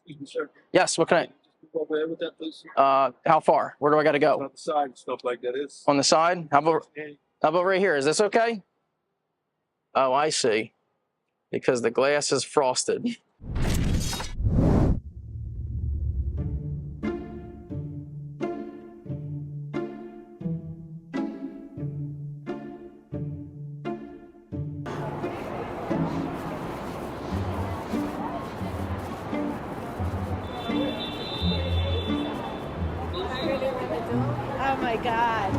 Excuse me, sir. Yes, what can I? Over here with that, please. How far? Where do I got to go? On the side and stuff like that. It's On the side? How about right here? Is this okay? Oh, I see. Because the glass is frosted. Oh my God.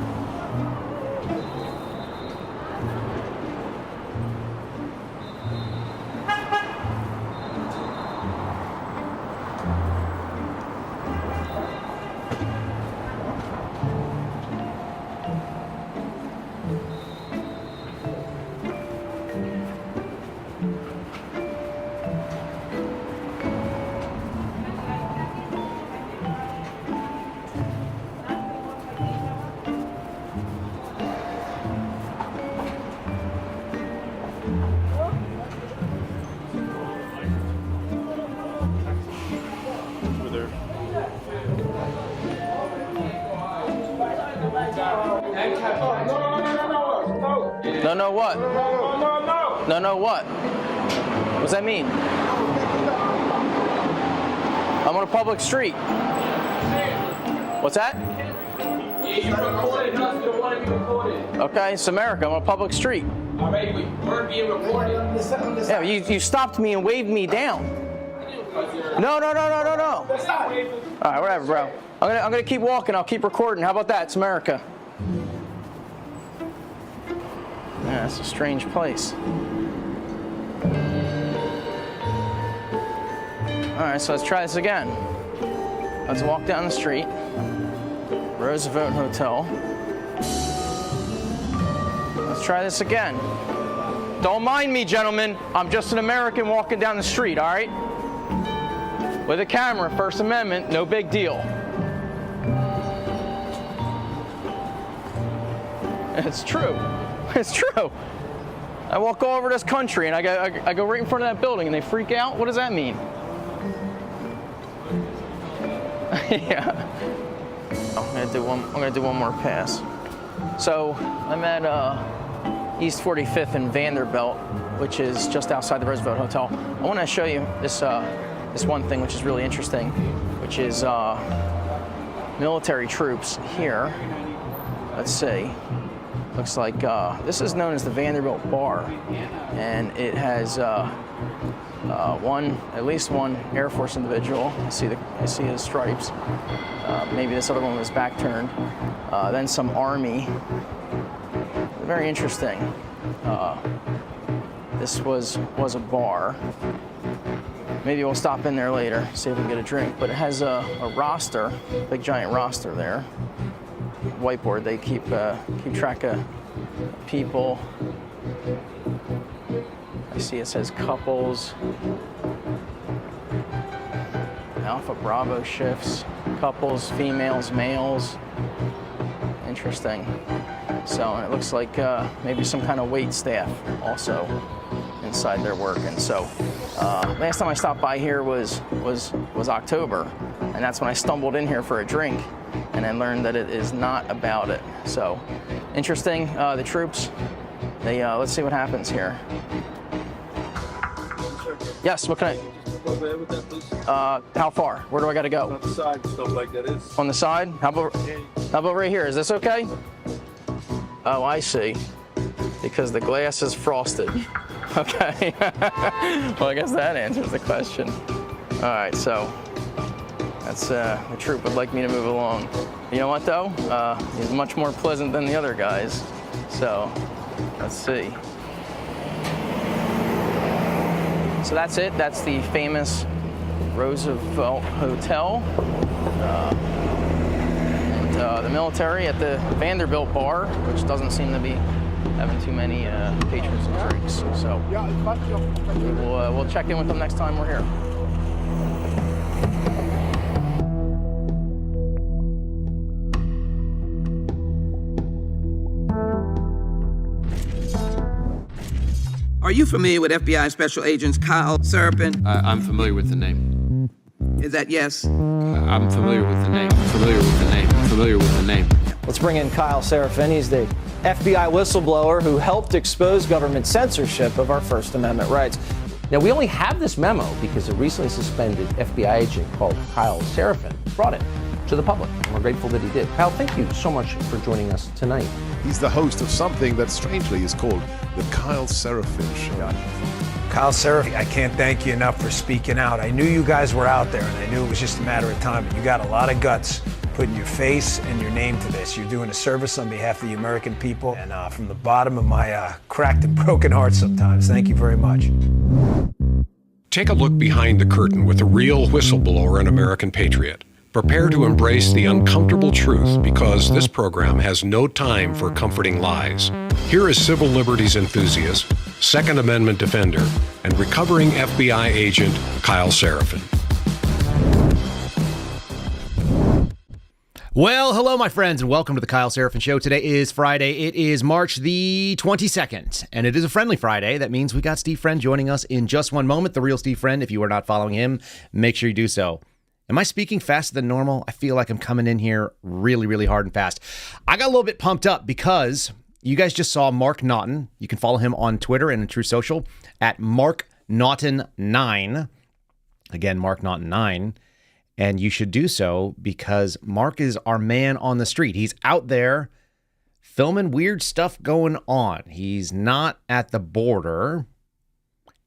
No, what? No, what? What does that mean? I'm on a public street. What's that? Okay, it's America. I'm on a public street. All right, we're being recorded. Yeah, you stopped me and waved me down. No. All right, whatever, bro. I'm gonna keep walking. I'll keep recording. How about that? It's America. Yeah, it's a strange place. All right, so let's try this again. Let's walk down the street. Roosevelt Hotel. Let's try this again. Don't mind me, gentlemen. I'm just an American walking down the street, all right? With a camera, First Amendment, no big deal. It's true. It's true. I walk all over this country and I go right in front of that building and they freak out. What does that mean? Yeah. I'm gonna do one more pass. So I'm at East 45th and Vanderbilt, which is just outside the Roosevelt Hotel. I want to show you this one thing which is really interesting, which is military troops here. Let's see. Looks like this is known as the Vanderbilt Bar, and it has at least one Air Force individual. I see his stripes. Maybe this other one was back turned. Then some Army. Very interesting. This was a bar. Maybe we'll stop in there later, see if we can get a drink. But it has a roster, big giant roster there. Whiteboard. They keep track of people. I see it says couples, Alpha Bravo shifts, couples, females, males. Interesting. So, and it looks like maybe some kind of wait staff also inside there working. So, last time I stopped by here was October, and that's when I stumbled in here for a drink, and I learned that it is not about it. So, interesting. The troops. Let's see what happens here. Yes, what can I? Over here with that, please. How far? Where do I got to go? On the side and stuff like that. It's On the side? How about right here? Is this okay? Oh, I see. Because the glass is frosted. Okay. Well, I guess that answers the question. All right, so that's the troop would like me to move along. You know what, though? He's much more pleasant than the other guys. So let's see. So that's it. That's the famous Roosevelt Hotel. And the military at the Vanderbilt Bar, which doesn't seem to be having too many patrons and drinks. So we'll check in with them next time we're here. Are you familiar with FBI Special Agents Kyle Seraphin? I'm familiar with the name. Is that yes? I'm familiar with the name. Familiar with the name. Let's bring in Kyle Seraphin. He's the FBI whistleblower who helped expose government censorship of our First Amendment rights. Now, we only have this memo because a recently suspended FBI agent called Kyle Seraphin brought it to the public. And we're grateful that he did. Kyle, thank you so much for joining us tonight. He's the host of something that strangely is called the Kyle Seraphin Show. Kyle Seraphin, I can't thank you enough for speaking out. I knew you guys were out there, and I knew it was just a matter of time, but you got a lot of guts putting your face and your name to this. You're doing a service on behalf of the American people, and from the bottom of my cracked and broken heart sometimes, thank you very much. Take a look behind the curtain with a real whistleblower and American patriot. Prepare to embrace the uncomfortable truth because this program has no time for comforting lies. Here is civil liberties enthusiast, Second Amendment defender, and recovering FBI agent Kyle Seraphin. Well, hello, my friends, and welcome to the Kyle Seraphin Show. Today is Friday. It is March the 22nd, and it is a friendly Friday. That means we got Steve Friend joining us in just one moment. The real Steve Friend. If you are not following him, make sure you do so. Am I speaking faster than normal? I feel like I'm coming in here really, really hard and fast. I got a little bit pumped up because you guys just saw Mark Naughton. You can follow him on Twitter and in True Social at Mark Naughton9. Again, Mark Naughton9. And you should do so because Mark is our man on the street. He's out there filming weird stuff going on. He's not at the border.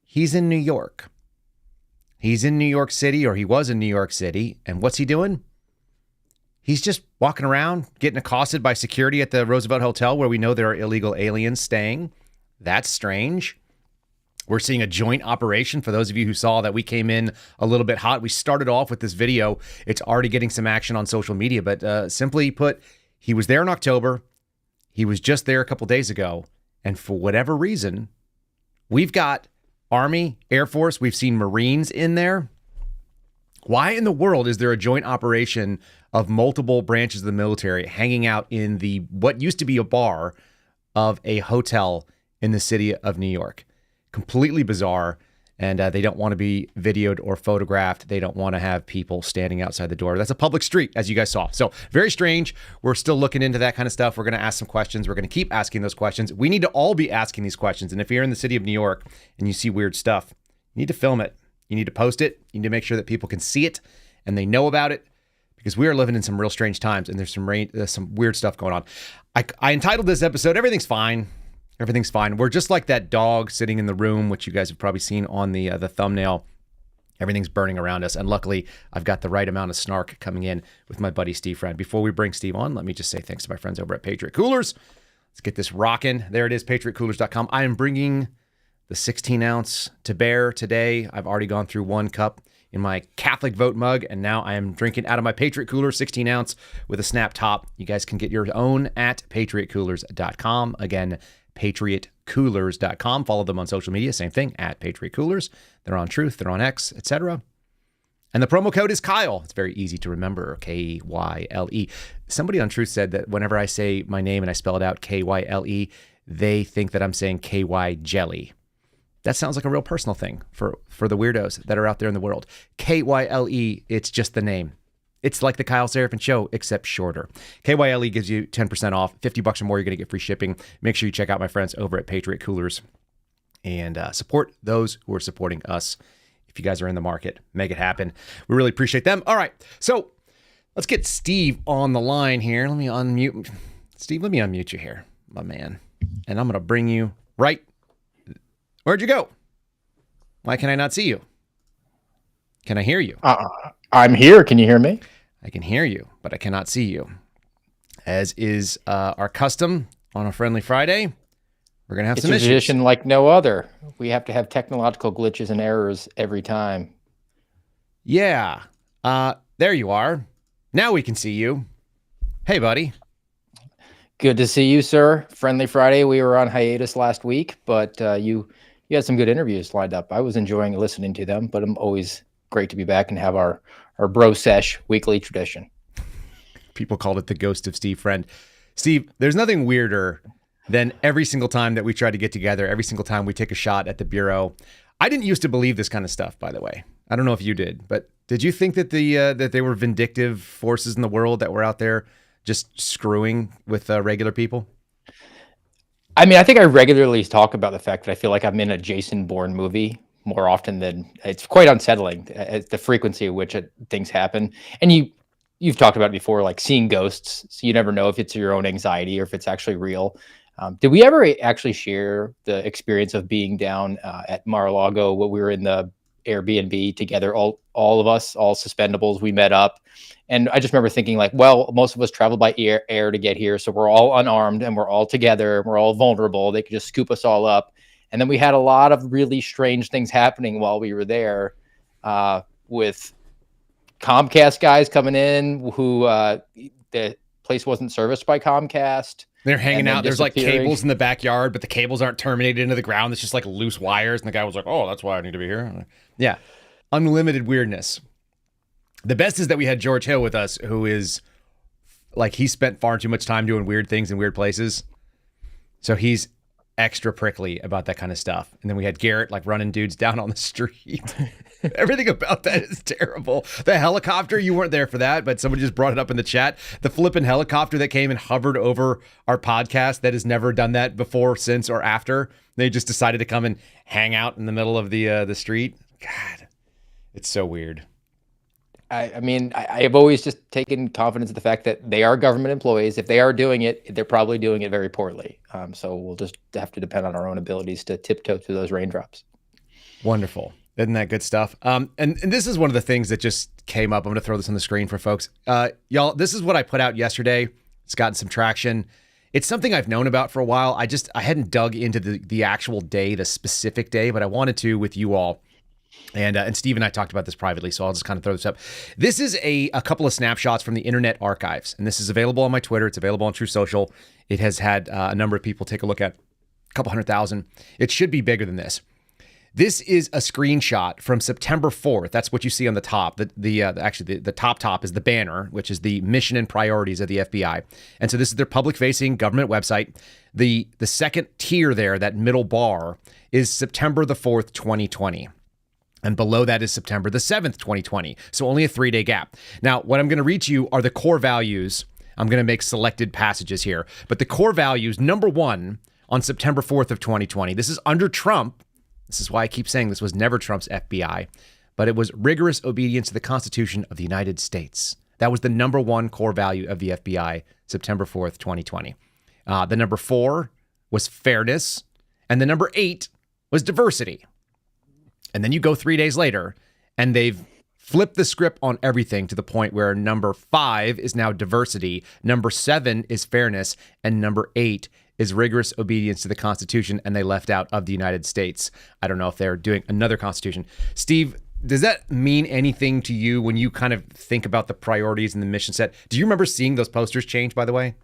He's in New York. He's in New York City, or he was in New York City. And what's he doing? He's just walking around, getting accosted by security at the Roosevelt Hotel where we know there are illegal aliens staying. That's strange. We're seeing a joint operation. For those of you who saw that we came in a little bit hot, we started off with this video. It's already getting some action on social media, but simply put, he was there in October. He was just there a couple days ago. And for whatever reason, we've got Army, Air Force, we've seen Marines in there. Why in the world is there a joint operation of multiple branches of the military hanging out in the what used to be a bar of a hotel in the city of New York? Completely bizarre, and they don't want to be videoed or photographed. They don't want to have people standing outside the door. That's a public street, as you guys saw. So very strange. We're still looking into that kind of stuff. We're going to ask some questions. We're going to keep asking those questions. We need to all be asking these questions. And if you're in the city of New York and you see weird stuff, you need to film it. You need to post it. You need to make sure that people can see it and they know about it, because we are living in some real strange times and there's some weird stuff going on. I entitled this episode, Everything's Fine. Everything's fine. We're just like that dog sitting in the room, which you guys have probably seen on the thumbnail. Everything's burning around us. And luckily, I've got the right amount of snark coming in with my buddy Steve Friend. Before we bring Steve on, let me just say thanks to my friends over at Patriot Coolers. Let's get this rocking. There it is, patriotcoolers.com. I am bringing the 16-ounce to bear today. I've already gone through one cup in my Catholic Vote mug, and now I am drinking out of my Patriot Cooler 16-ounce with a snap top. You guys can get your own at patriotcoolers.com. Again, patriotcoolers.com. Follow them on social media. Same thing, at Patriot Coolers. They're on Truth. They're on X, etc. And the promo code is Kyle. It's very easy to remember, K-Y-L-E. Somebody on Truth said that whenever I say my name and I spell it out, K-Y-L-E, they think that I'm saying K-Y jelly. That sounds like a real personal thing for the weirdos that are out there in the world. K-Y-L-E, it's just the name. It's like the Kyle Seraphin Show, except shorter. KYLE gives you 10% off, $50 or more. You're going to get free shipping. Make sure you check out my friends over at Patriot Coolers and support those who are supporting us. If you guys are in the market, make it happen. We really appreciate them. All right, so let's get Steve on the line here. Let me unmute. Steve, let me unmute you here, my man. And I'm going to bring you right. Where'd you go? Why can I not see you? Can I hear you? I'm here. Can you hear me? I can hear you, but I cannot see you. As is our custom on a Friendly Friday, we're going to have some issues. It's a tradition like no other. We have to have technological glitches and errors every time. Yeah. There you are. Now we can see you. Hey, buddy. Good to see you, sir. Friendly Friday. We were on hiatus last week, but you had some good interviews lined up. I was enjoying listening to them, but I'm always great to be back and have our bro sesh weekly tradition. People called it the ghost of Steve Friend. Steve, there's nothing weirder than every single time that we try to get together, every single time we take a shot at the Bureau. I didn't used to believe this kind of stuff, by the way. I don't know if you did, but Did you think that that they were vindictive forces in the world that were out there just screwing with regular people? I mean, I think I regularly talk about the fact that I feel like I'm in a Jason Bourne movie more often than it's quite unsettling, the frequency at which things happen. And you've talked about it before, like seeing ghosts. So you never know if it's your own anxiety or if it's actually real. Did we ever actually share the experience of being down at Mar-a-Lago when we were in the Airbnb together, all of us, all suspendables, we met up. And I just remember thinking like, well, most of us traveled by air to get here. So we're all unarmed and we're all together and we're all vulnerable. They could just scoop us all up. And then we had a lot of really strange things happening while we were there with Comcast guys coming in who the place wasn't serviced by Comcast. They're hanging out. There's like cables in the backyard, but the cables aren't terminated into the ground. It's just like loose wires. And the guy was like, oh, that's why I need to be here. Yeah. Unlimited weirdness. The best is that we had George Hill with us, who is like, he spent far too much time doing weird things in weird places. So he's extra prickly about that kind of stuff. And then we had Garrett like running dudes down on the street. Everything about that is terrible. The helicopter, you weren't there for that, but somebody just brought it up in the chat. The flipping helicopter that came and hovered over our podcast that has never done that before, since, or after. They just decided to come and hang out in the middle of the street. God, it's so weird. I mean, I have always just taken confidence in the fact that they are government employees. If they are doing it, they're probably doing it very poorly. So we'll just have to depend on our own abilities to tiptoe through those raindrops. Wonderful. Isn't that good stuff? And this is one of the things that just came up. I'm going to throw this on the screen for folks. Y'all, this is what I put out yesterday. It's gotten some traction. It's something I've known about for a while. I hadn't dug into the actual day, the specific day, but I wanted to with you all. And Steve and I talked about this privately, so I'll just kind of throw this up. This is a couple of snapshots from the Internet Archives, and this is available on my Twitter. It's available on True Social. It has had a number of people take a look at, a couple 100,000. It should be bigger than this. This is a screenshot from September 4th. That's what you see on the top. The top is the banner, which is the mission and priorities of the FBI. And so this is their public-facing government website. The second tier there, that middle bar, is September the 4th, 2020. And below that is September the 7th, 2020. So only a 3-day gap. Now, what I'm going to read to you are the core values. I'm going to make selected passages here. But the core values, number one, on September 4th of 2020. This is under Trump. This is why I keep saying this was never Trump's FBI. But it was rigorous obedience to the Constitution of the United States. That was the number one core value of the FBI, September 4th, 2020. The number 4 was fairness. And the number 8 was diversity. And then you go 3 days later, and they've flipped the script on everything to the point where number 5 is now diversity, number 7 is fairness, and number 8 is rigorous obedience to the Constitution, and they left out of the United States. I don't know if they're doing another Constitution. Steve, does that mean anything to you when you kind of think about the priorities and the mission set? Do you remember seeing those posters change, by the way?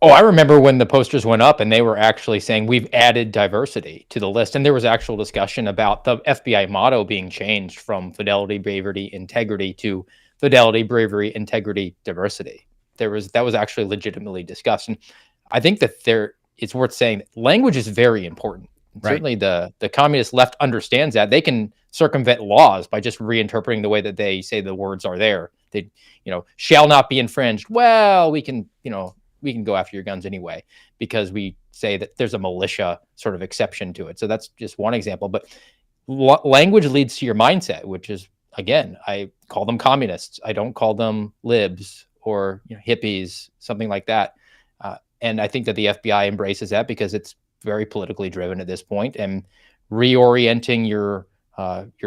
Oh, I remember when the posters went up and they were actually saying we've added diversity to the list. And there was actual discussion about the FBI motto being changed from fidelity, bravery, integrity to fidelity, bravery, integrity, diversity. That was actually legitimately discussed. And I think that it's worth saying that language is very important. Right. Certainly the communist left understands that. They can circumvent laws by just reinterpreting the way that they say the words are there. They, shall not be infringed. Well, we can go after your guns anyway, because we say that there's a militia sort of exception to it. So that's just one example. But language leads to your mindset, which is, again, I call them communists. I don't call them libs or hippies, something like that. And I think that the FBI embraces that because it's very politically driven at this point, and reorienting your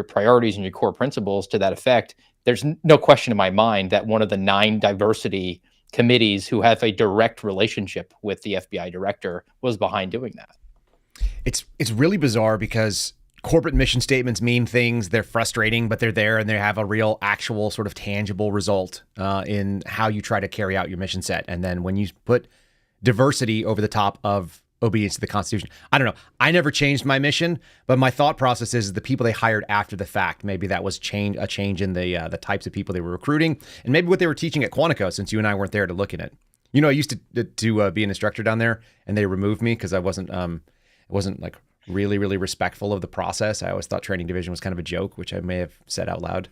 priorities and your core principles to that effect. There's no question in my mind that one of the 9 diversity committees who have a direct relationship with the FBI director was behind doing that. It's really bizarre because corporate mission statements mean things. They're frustrating, but they're there and they have a real, actual sort of tangible result in how you try to carry out your mission set. And then when you put diversity over the top of obedience to the Constitution, I don't know. I never changed my mission, but my thought process is the people they hired after the fact, maybe that was a change in the types of people they were recruiting, and maybe what they were teaching at Quantico, since you and I weren't there to look at it. I used to be an instructor down there, and they removed me because I wasn't like really, really respectful of the process. I always thought training division was kind of a joke, which I may have said out loud.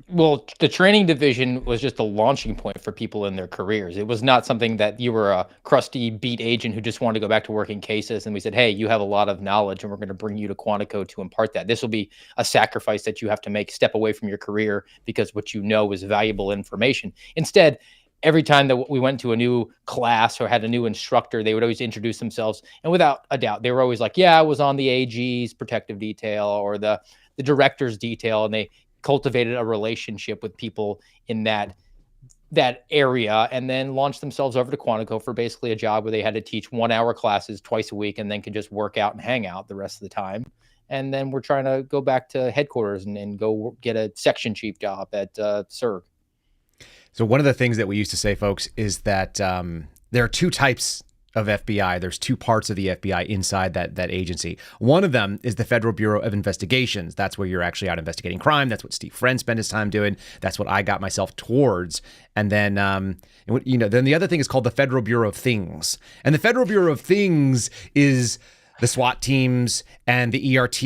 Well, the training division was just a launching point for people in their careers. It was not something that you were a crusty beat agent who just wanted to go back to working cases. And we said, hey, you have a lot of knowledge and we're going to bring you to Quantico to impart that. This will be a sacrifice that you have to make, step away from your career because what you know is valuable information. Instead, every time that we went to a new class or had a new instructor, they would always introduce themselves. And without a doubt, they were always like, yeah, I was on the AG's protective detail or the director's detail. And they cultivated a relationship with people in that area and then launched themselves over to Quantico for basically a job where they had to teach 1 hour classes twice a week and then could just work out and hang out the rest of the time. And then we're trying to go back to headquarters and go get a section chief job at SERG. So one of the things that we used to say, folks, is that there are two types of FBI. There's two parts of the FBI inside that agency. One of them is the Federal Bureau of Investigations. That's where you're actually out investigating crime. That's what Steve Friend spent his time doing. That's what I got myself towards. And then, then the other thing is called the Federal Bureau of Things. And the Federal Bureau of Things is the SWAT teams and the ERT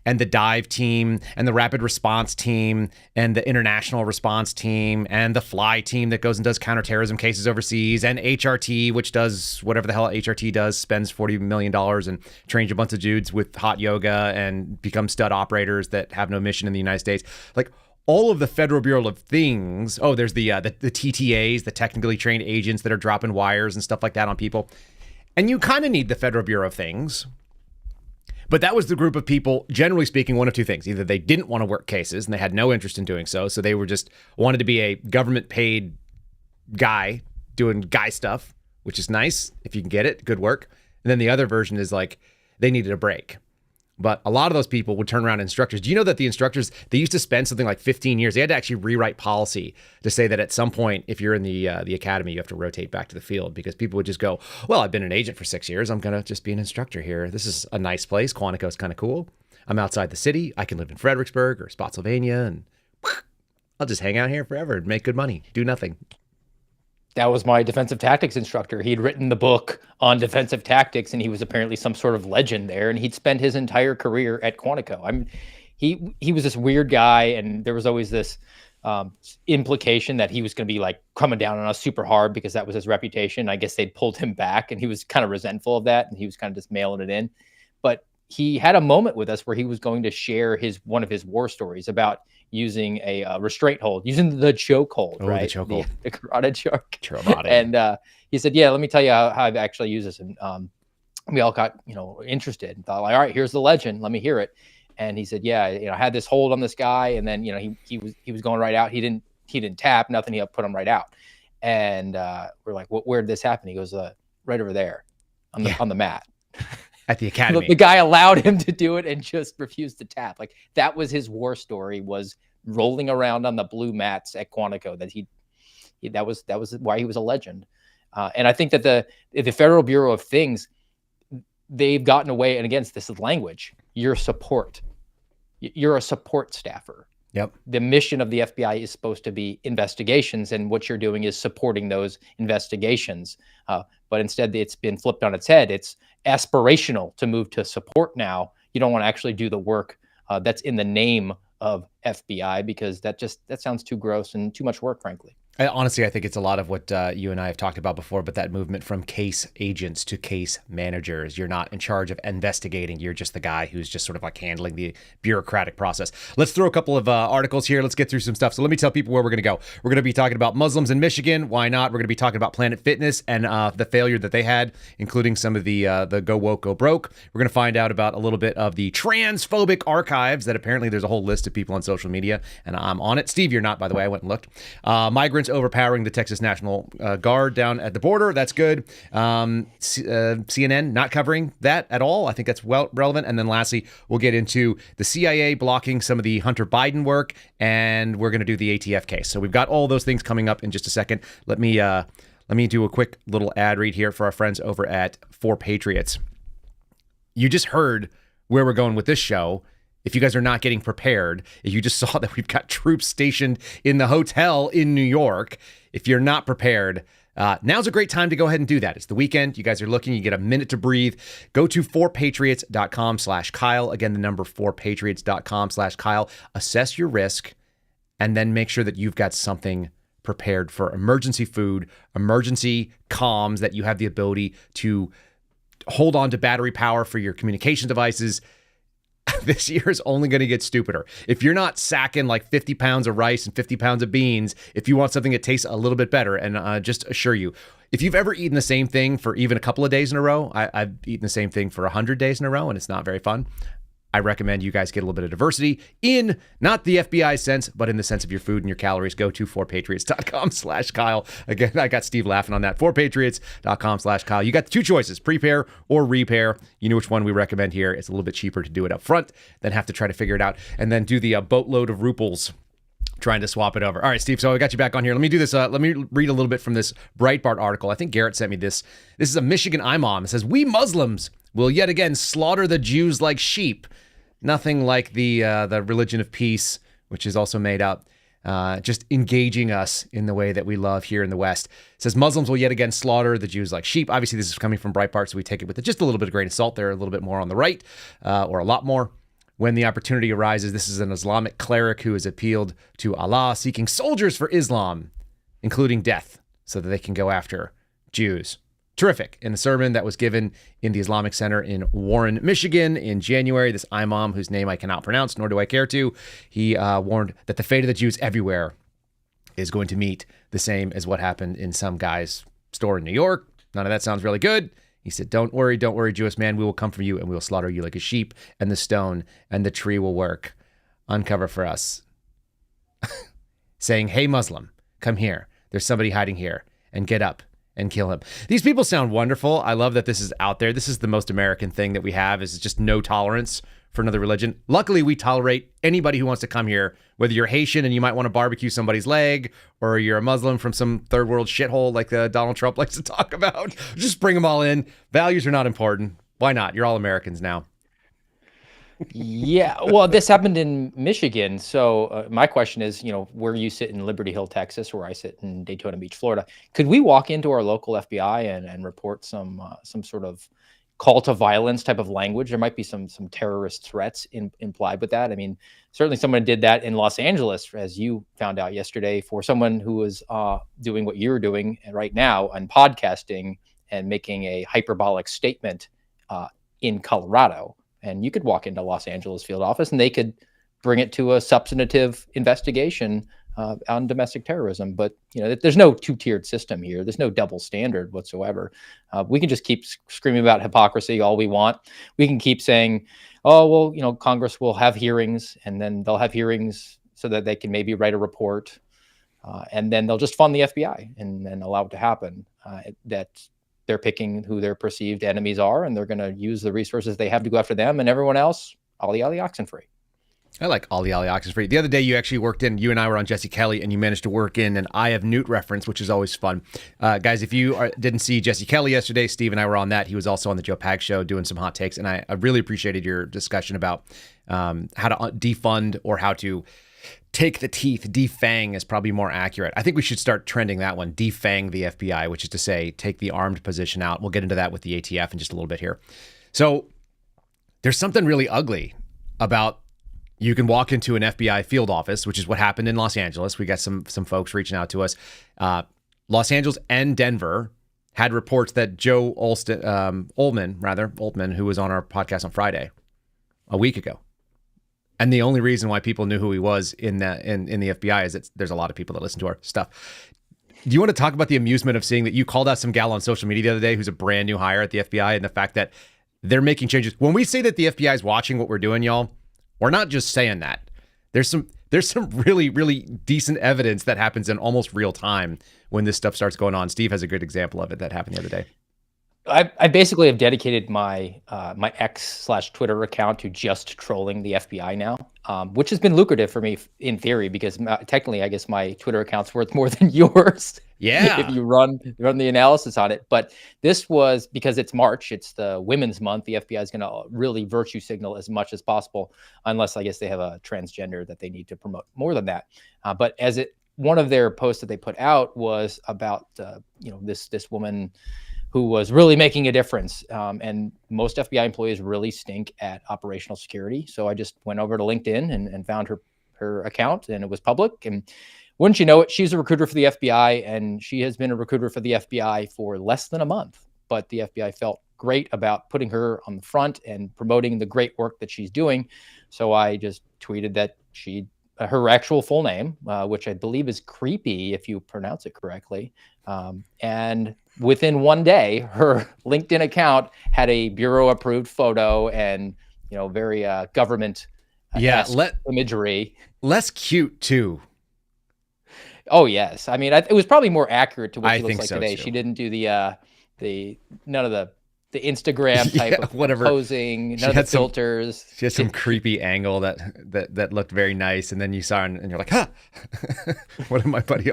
and the dive team and the rapid response team and the international response team and the fly team that goes and does counterterrorism cases overseas and HRT, which does whatever the hell HRT does, spends $40 million and trains a bunch of dudes with hot yoga and become stud operators that have no mission in the United States. Like all of the Federal Bureau of Things. Oh, there's the TTAs, the technically trained agents that are dropping wires and stuff like that on people. And you kind of need the Federal Bureau of Things. But that was the group of people, generally speaking, one of two things. Either they didn't want to work cases and they had no interest in doing so. So they were just wanted to be a government paid guy doing guy stuff, which is nice. If you can get it, good work. And then the other version is like they needed a break. But a lot of those people would turn around instructors. Do you know that the instructors, they used to spend something like 15 years. They had to actually rewrite policy to say that at some point, if you're in the academy, you have to rotate back to the field because people would just go, well, I've been an agent for 6 years. I'm going to just be an instructor here. This is a nice place. Quantico is kind of cool. I'm outside the city. I can live in Fredericksburg or Spotsylvania and I'll just hang out here forever and make good money, do nothing. That was my defensive tactics instructor. He'd written the book on defensive tactics, and he was apparently some sort of legend there. And he'd spent his entire career at Quantico. I mean, he was this weird guy, and there was always this implication that he was going to be like coming down on us super hard because that was his reputation. I guess they'd pulled him back, and he was kind of resentful of that, and he was kind of just mailing it in. But he had a moment with us where he was going to share one of his war stories about using a restraint hold, using the choke hold, right? The choke hold. The carotid choke. Carotid. And he said, yeah, let me tell you how I've actually used this. And we all got, interested and thought like, all right, here's the legend. Let me hear it. And he said, yeah, I had this hold on this guy. And then, he was going right out. He didn't tap, nothing. He put him right out. And we're like, where did this happen? He goes, right over there on the mat. At the academy. The guy allowed him to do it and just refused to tap. Like that was his war story, was rolling around on the blue mats at Quantico. That was why he was a legend. And I think that the Federal Bureau of Things, they've gotten away, and again, this is language. You're support. You're a support staffer. Yep. The mission of the FBI is supposed to be investigations, and what you're doing is supporting those investigations. But instead, it's been flipped on its head. It's aspirational to move to support now. You don't want to actually do the work that's in the name of FBI because that sounds too gross and too much work, frankly. Honestly, I think it's a lot of what you and I have talked about before, but that movement from case agents to case managers. You're not in charge of investigating. You're just the guy who's just sort of like handling the bureaucratic process. Let's throw a couple of articles here. Let's get through some stuff. So let me tell people where we're going to go. We're going to be talking about Muslims in Michigan. Why not? We're going to be talking about Planet Fitness and the failure that they had, including some of the Go Woke, Go Broke. We're going to find out about a little bit of the transphobic archives that apparently there's a whole list of people on social media, and I'm on it. Steve, you're not, by the way. I went and looked. Migrants overpowering the Texas National Guard down at the border. That's good. CNN not covering that at all. I think that's well relevant. And then lastly, we'll get into the CIA blocking some of the Hunter Biden work, and we're going to do the ATF case. So we've got all those things coming up in just a second. Let me do a quick little ad read here for our friends over at 4 Patriots. You just heard where we're going with this show. If you guys are not getting prepared, if you just saw that we've got troops stationed in the hotel in New York, if you're not prepared, now's a great time to go ahead and do that. It's the weekend. You guys are looking. You get a minute to breathe. Go to 4patriots.com/Kyle. Again, the number 4patriots.com/Kyle. Assess your risk and then make sure that you've got something prepared for emergency food, emergency comms, that you have the ability to hold on to battery power for your communication devices. This year is only going to get stupider. If you're not sacking like 50 pounds of rice and 50 pounds of beans, if you want something that tastes a little bit better, and just assure you, if you've ever eaten the same thing for even a couple of days in a row, I've eaten the same thing for 100 days in a row, and it's not very fun. I recommend you guys get a little bit of diversity in not the FBI sense, but in the sense of your food and your calories. Go to 4patriots.com/Kyle. Again, I got Steve laughing on that. 4patriots.com/Kyle. You got two choices, prepare or repair. You know which one we recommend here. It's a little bit cheaper to do it up front than have to try to figure it out and then do the boatload of ruples trying to swap it over. All right, Steve, so I got you back on here. Let me do this. Let me read a little bit from this Breitbart article. I think Garrett sent me this. This is a Michigan imam. It says, "We Muslims will yet again slaughter the Jews like sheep." Nothing like the religion of peace, which is also made up, just engaging us in the way that we love here in the West. It says Muslims will yet again slaughter the Jews like sheep. Obviously, this is coming from Breitbart, so we take it with just a little bit of grain of salt. They're a little bit more on the right, or a lot more. When the opportunity arises, this is an Islamic cleric who has appealed to Allah, seeking soldiers for Islam, including death, so that they can go after Jews. Terrific. In a sermon that was given in the Islamic Center in Warren, Michigan in January, this imam, whose name I cannot pronounce, nor do I care to, he warned that the fate of the Jews everywhere is going to meet the same as what happened in some guy's store in New York. None of that sounds really good. He said, don't worry, Jewish man. We will come for you and we will slaughter you like a sheep, and the stone and the tree will work. Uncover for us. Saying, hey, Muslim, come here. There's somebody hiding here, and get up and kill him. These people sound wonderful. I love that this is out there. This is the most American thing that we have, is just no tolerance for another religion. Luckily, we tolerate anybody who wants to come here, whether you're Haitian and you might want to barbecue somebody's leg, or you're a Muslim from some third world shithole like Donald Trump likes to talk about. Just bring them all in. Values are not important. Why not? You're all Americans now. Yeah, well, this happened in Michigan. So my question is, where you sit in Liberty Hill, Texas, where I sit in Daytona Beach, Florida, could we walk into our local FBI and report some sort of call to violence type of language? There might be some terrorist threats implied with that. I mean, certainly someone did that in Los Angeles, as you found out yesterday, for someone who was doing what you're doing right now and podcasting and making a hyperbolic statement in Colorado. And you could walk into Los Angeles field office and they could bring it to a substantive investigation on domestic terrorism. But, there's no two-tiered system here. There's no double standard whatsoever. We can just keep screaming about hypocrisy all we want. We can keep saying, oh, well, Congress will have hearings, and then they'll have hearings so that they can maybe write a report. And then they'll just fund the FBI and allow it to happen. That they're picking who their perceived enemies are, and they're going to use the resources they have to go after them, and everyone else, ollie ollie oxenfree. I like ollie ollie oxenfree. The other day you actually you and I were on Jesse Kelly, and you managed to work in an I Have Newt reference, which is always fun. Guys, if you didn't see Jesse Kelly yesterday, Steve and I were on that. He was also on the Joe Pag show doing some hot takes, and I really appreciated your discussion about how to defund, or how to take the teeth. Defang is probably more accurate. I think we should start trending that one. Defang the FBI, which is to say, take the armed position out. We'll get into that with the ATF in just a little bit here. So there's something really ugly about, you can walk into an FBI field office, which is what happened in Los Angeles. We got some folks reaching out to us. Los Angeles and Denver had reports that Joe Oltmann, who was on our podcast on Friday, a week ago. And the only reason why people knew who he was in the FBI is that there's a lot of people that listen to our stuff. Do you want to talk about the amusement of seeing that you called out some gal on social media the other day who's a brand new hire at the FBI, and the fact that they're making changes? When we say that the FBI is watching what we're doing, y'all, we're not just saying that. There's some really, really decent evidence that happens in almost real time when this stuff starts going on. Steve has a good example of it that happened the other day. I basically have dedicated my my X/Twitter account to just trolling the FBI now, which has been lucrative for me in theory, because technically, I guess my Twitter account's worth more than yours. Yeah, if you run the analysis on it. But this was because it's March, it's the Women's Month. The FBI is going to really virtue signal as much as possible, unless I guess they have a transgender that they need to promote more than that. But one of their posts that they put out was about this woman who was really making a difference. And most FBI employees really stink at operational security. So I just went over to LinkedIn and found her her account, and it was public. And wouldn't you know it, she's a recruiter for the FBI, and she has been a recruiter for the FBI for less than a month. But the FBI felt great about putting her on the front and promoting the great work that she's doing. So I just tweeted that her actual full name, which I believe is Creepy, if you pronounce it correctly. And within one day, her LinkedIn account had a bureau-approved photo and, very government imagery. Less cute, too. Oh, yes. I mean, it was probably more accurate to what she looks like today. Too. She didn't do none of the Instagram type of whatever posing, none of the filters. She had some creepy angle that looked very nice, and then you saw her and you're like, huh. What did my buddy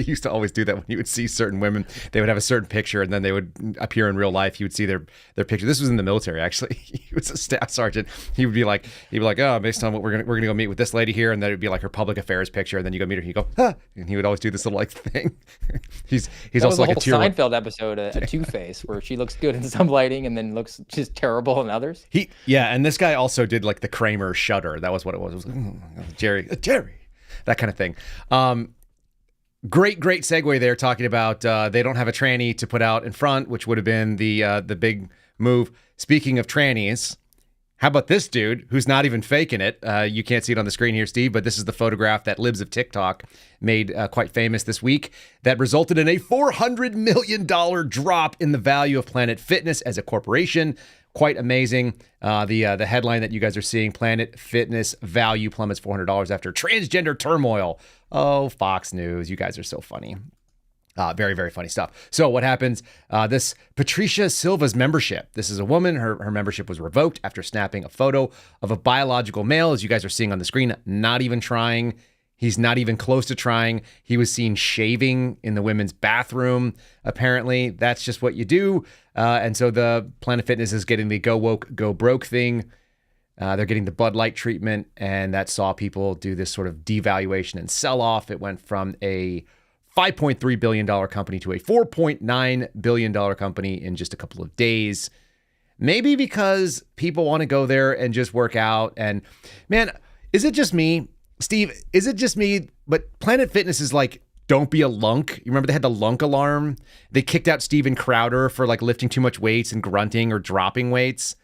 used to always do that when you would see certain women, they would have a certain picture and then they would appear in real life. You would see their picture. This was in the military, actually. He was a staff sergeant. He would be like, oh, based on what we're gonna go meet with this lady here, and then it would be like her public affairs picture, and then you go meet her and you go, huh, and he would always do this little thing. He's also like a tier Seinfeld episode, a Two-Face, where she looks good in some lighting and then looks just terrible in others. And this guy also did like the Kramer shudder. That was what it was. It was Jerry, that kind of thing. Great segue there, talking about they don't have a tranny to put out in front, which would have been the big move. Speaking of trannies, how about this dude who's not even faking it? You can't see it on the screen here, Steve, but this is the photograph that Libs of TikTok made quite famous this week that resulted in a $400 million drop in the value of Planet Fitness as a corporation. Quite amazing. The headline that you guys are seeing, Planet Fitness value plummets $400 after transgender turmoil. Oh, Fox News. You guys are so funny. Very, very funny stuff. So what happens? This Patricia Silva's membership. This is a woman. Her membership was revoked after snapping a photo of a biological male, as you guys are seeing on the screen, not even trying. He's not even close to trying. He was seen shaving in the women's bathroom. Apparently, that's just what you do. And so the Planet Fitness is getting the go woke, go broke thing. They're getting the Bud Light treatment, and that saw people do this sort of devaluation and sell off. It went from a $5.3 billion company to a $4.9 billion company in just a couple of days. Maybe because people want to go there and just work out. And man, is it just me? Steve, is it just me? But Planet Fitness is like, don't be a lunk. You remember they had the lunk alarm? They kicked out Steven Crowder for like lifting too much weights and grunting or dropping weights.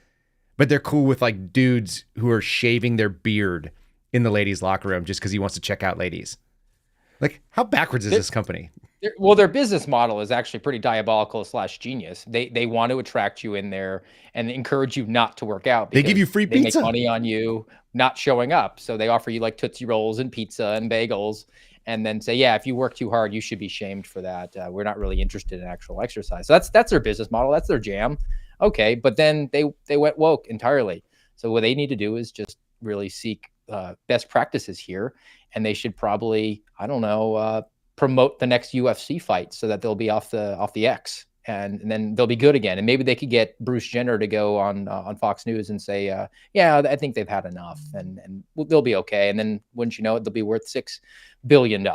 But they're cool with like dudes who are shaving their beard in the ladies' locker room just because he wants to check out ladies. Like, how backwards is this company? Well, their business model is actually pretty diabolical / genius. They want to attract you in there and encourage you not to work out. They give you free pizza. They make money on you not showing up. So they offer you like Tootsie Rolls and pizza and bagels, and then say, yeah, if you work too hard, you should be shamed for that. We're not really interested in actual exercise. So that's their business model. That's their jam. Okay, but then they went woke entirely. So what they need to do is just really seek best practices here. And they should probably, promote the next UFC fight so that they'll be off the X, and then they'll be good again. And maybe they could get Bruce Jenner to go on Fox News and say, yeah, I think they've had enough, and they'll be okay. And then wouldn't you know it, they'll be worth $6 billion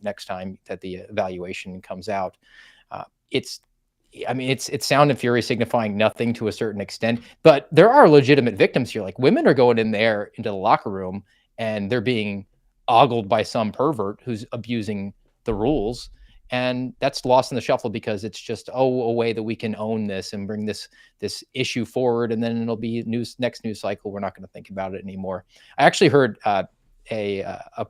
next time that the evaluation comes out. It's sound and fury signifying nothing to a certain extent, but there are legitimate victims here. Like women are going in there into the locker room and they're being ogled by some pervert who's abusing the rules. And that's lost in the shuffle because it's just, a way that we can own this and bring this issue forward. And then it'll be next news cycle. We're not going to think about it anymore. I actually heard a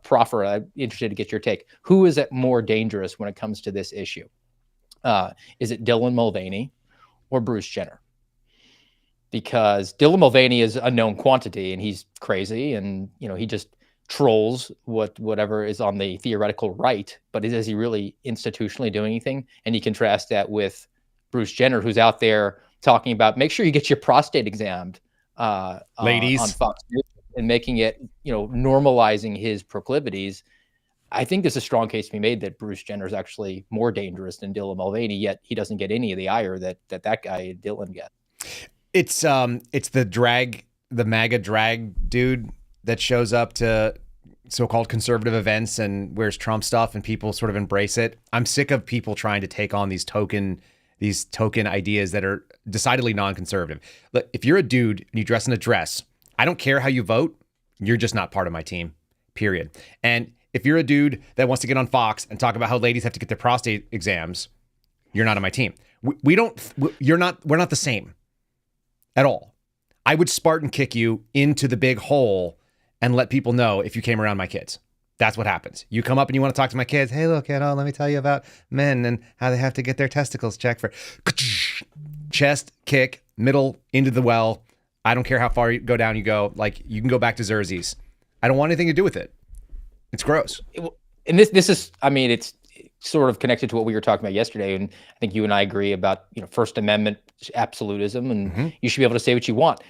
proffer. I'm interested to get your take. Who is it more dangerous when it comes to this issue? Is it Dylan Mulvaney or Bruce Jenner? Because Dylan Mulvaney is a known quantity and he's crazy and, he just trolls whatever is on the theoretical right, but is he really institutionally doing anything? And you contrast that with Bruce Jenner, who's out there talking about make sure you get your prostate examined, ladies, on Fox News, and making it, normalizing his proclivities. I think there's a strong case to be made that Bruce Jenner is actually more dangerous than Dylan Mulvaney, yet he doesn't get any of the ire that guy Dylan gets. It's the MAGA drag dude that shows up to so-called conservative events and wears Trump stuff and people sort of embrace it. I'm sick of people trying to take on these token ideas that are decidedly non-conservative. Look, if you're a dude and you dress in a dress, I don't care how you vote. You're just not part of my team, period. And if you're a dude that wants to get on Fox and talk about how ladies have to get their prostate exams, you're not on my team. We're not the same at all. I would Spartan kick you into the big hole and let people know if you came around my kids. That's what happens. You come up and you want to talk to my kids. Hey, look, let me tell you about men and how they have to get their testicles checked for chest kick, middle into the well. I don't care how far you go down you go. Like, you can go back to Xerxes. I don't want anything to do with it. It's gross. And this is, I mean, it's sort of connected to what we were talking about yesterday. And I think you and I agree about, First Amendment absolutism, and you should be able to say what you want.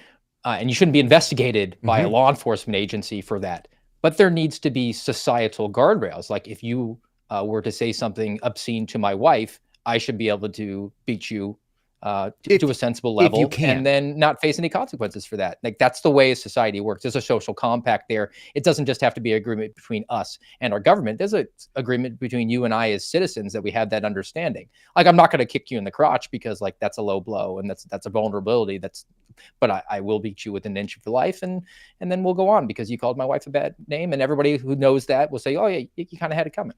And you shouldn't be investigated by a law enforcement agency for that. But there needs to be societal guardrails. Like, if you were to say something obscene to my wife, I should be able to beat you to a sensible level and then not face any consequences for that. Like, that's the way society works. There's a social compact there. It doesn't just have to be an agreement between us and our government. There's an agreement between you and I as citizens that we have that understanding. Like, I'm not going to kick you in the crotch because, like, that's a low blow and that's a vulnerability. But I will beat you within an inch of your life, and then we'll go on because you called my wife a bad name, and everybody who knows that will say, oh yeah, you kind of had it coming.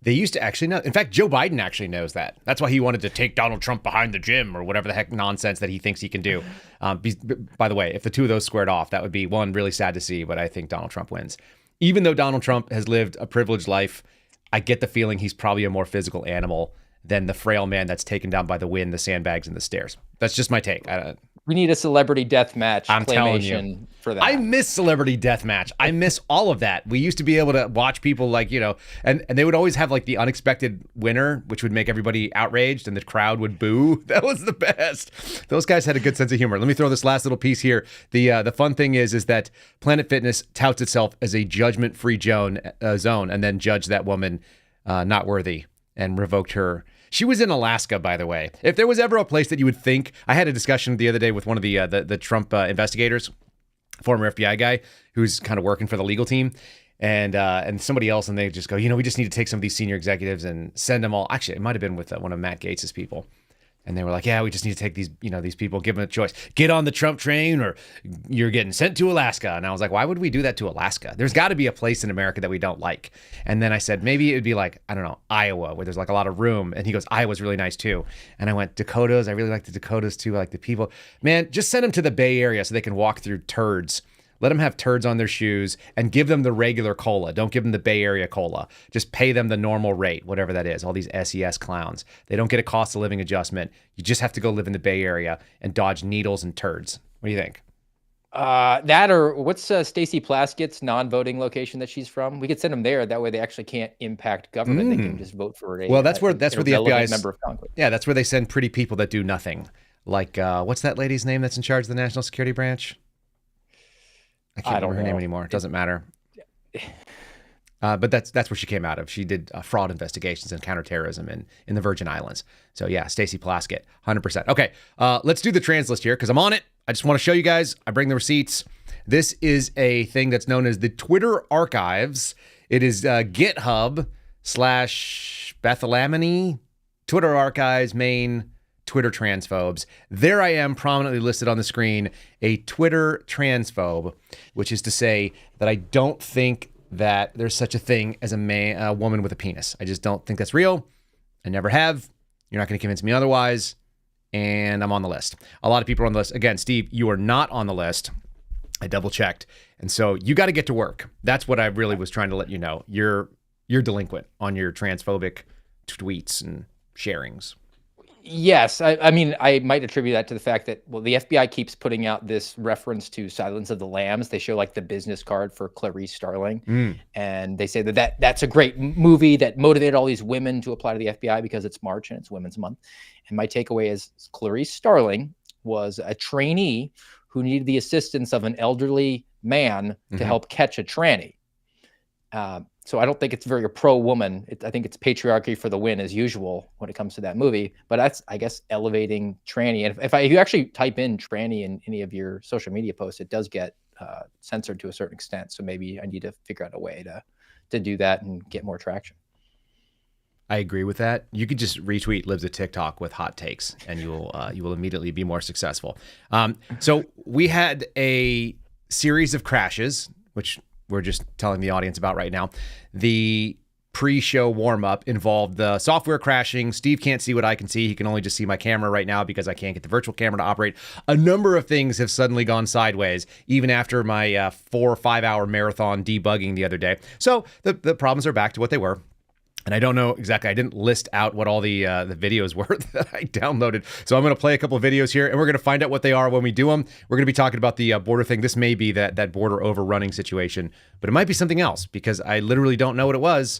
They used to actually know. In fact, Joe Biden actually knows that. That's why he wanted to take Donald Trump behind the gym or whatever the heck nonsense that he thinks he can do. By the way, if the two of those squared off, that would be, one, really sad to see, but I think Donald Trump wins. Even though Donald Trump has lived a privileged life, I get the feeling he's probably a more physical animal than the frail man that's taken down by the wind, the sandbags, and the stairs. That's just my take. We need a celebrity death match. I'm telling you, for that. I miss celebrity death match. I miss all of that. We used to be able to watch people and they would always have like the unexpected winner, which would make everybody outraged and the crowd would boo. That was the best. Those guys had a good sense of humor. Let me throw this last little piece here. The fun thing is that Planet Fitness touts itself as a judgment-free zone and then judged that woman not worthy and revoked her. She was in Alaska, by the way. If there was ever a place that you would think, I had a discussion the other day with one of the Trump investigators, former FBI guy, who's kind of working for the legal team, and somebody else, and they just go, we just need to take some of these senior executives and send them all. Actually, it might have been with one of Matt Gaetz's people. And they were like, yeah, we just need to take these, these people, give them a choice. Get on the Trump train or you're getting sent to Alaska. And I was like, why would we do that to Alaska? There's got to be a place in America that we don't like. And then I said, maybe it would be like, I don't know, Iowa, where there's like a lot of room. And he goes, Iowa's really nice too. And I went, Dakotas, I really like the Dakotas too. I like the people. Man, just send them to the Bay Area so they can walk through turds. Let them have turds on their shoes and give them the regular cola. Don't give them the Bay Area cola. Just pay them the normal rate, whatever that is. All these SES clowns. They don't get a cost of living adjustment. You just have to go live in the Bay Area and dodge needles and turds. What do you think? That or what's Stacey Plaskett's non-voting location that she's from? We could send them there. That way they actually can't impact government. They can just vote for a. Well, that's where the FBI member of Congress. Yeah, that's where they send pretty people that do nothing. Like what's that lady's name that's in charge of the National Security Branch? I can't remember her name anymore. It doesn't matter. But that's where she came out of. She did fraud investigations and counterterrorism in the Virgin Islands. So yeah, Stacey Plaskett, 100%. Okay, let's do the trans list here because I'm on it. I just want to show you guys. I bring the receipts. This is a thing that's known as the Twitter archives. It is GitHub/Bethlehemany Twitter archives main Twitter transphobes. There I am prominently listed on the screen, a Twitter transphobe, which is to say that I don't think that there's such a thing as a woman with a penis. I just don't think that's real. I never have. You're not going to convince me otherwise. And I'm on the list. A lot of people are on the list. Again, Steve, you are not on the list. I double checked. And so you got to get to work. That's what I really was trying to let you know. You're delinquent on your transphobic tweets and sharings. Yes. I mean, I might attribute that to the fact that, well, the FBI keeps putting out this reference to Silence of the Lambs. They show like the business card for Clarice Starling. And they say that's a great movie that motivated all these women to apply to the FBI because it's March and it's Women's Month. And my takeaway is Clarice Starling was a trainee who needed the assistance of an elderly man to help catch a tranny. So I don't think it's very pro-woman. I think it's patriarchy for the win as usual when it comes to that movie. But that's, I guess, elevating tranny. And if you actually type in tranny in any of your social media posts, it does get censored to a certain extent. So maybe I need to figure out a way to do that and get more traction. I agree with that. You could just retweet Libs of TikTok with hot takes, and you will immediately be more successful. So we had a series of crashes, which we're just telling the audience about right now. The pre-show warm-up involved the software crashing. Steve can't see what I can see. He can only just see my camera right now because I can't get the virtual camera to operate. A number of things have suddenly gone sideways, even after my 4 or 5 hour marathon debugging the other day. So the problems are back to what they were. And I don't know exactly. I didn't list out what all the videos were that I downloaded. So I'm going to play a couple of videos here, and we're going to find out what they are when we do them. We're going to be talking about the border thing. This may be that border overrunning situation, but it might be something else because I literally don't know what it was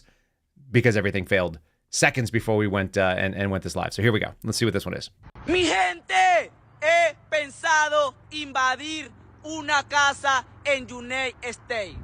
because everything failed seconds before we went and went this live. So here we go. Let's see what this one is. Mi gente, he pensado invadir una casa en United States,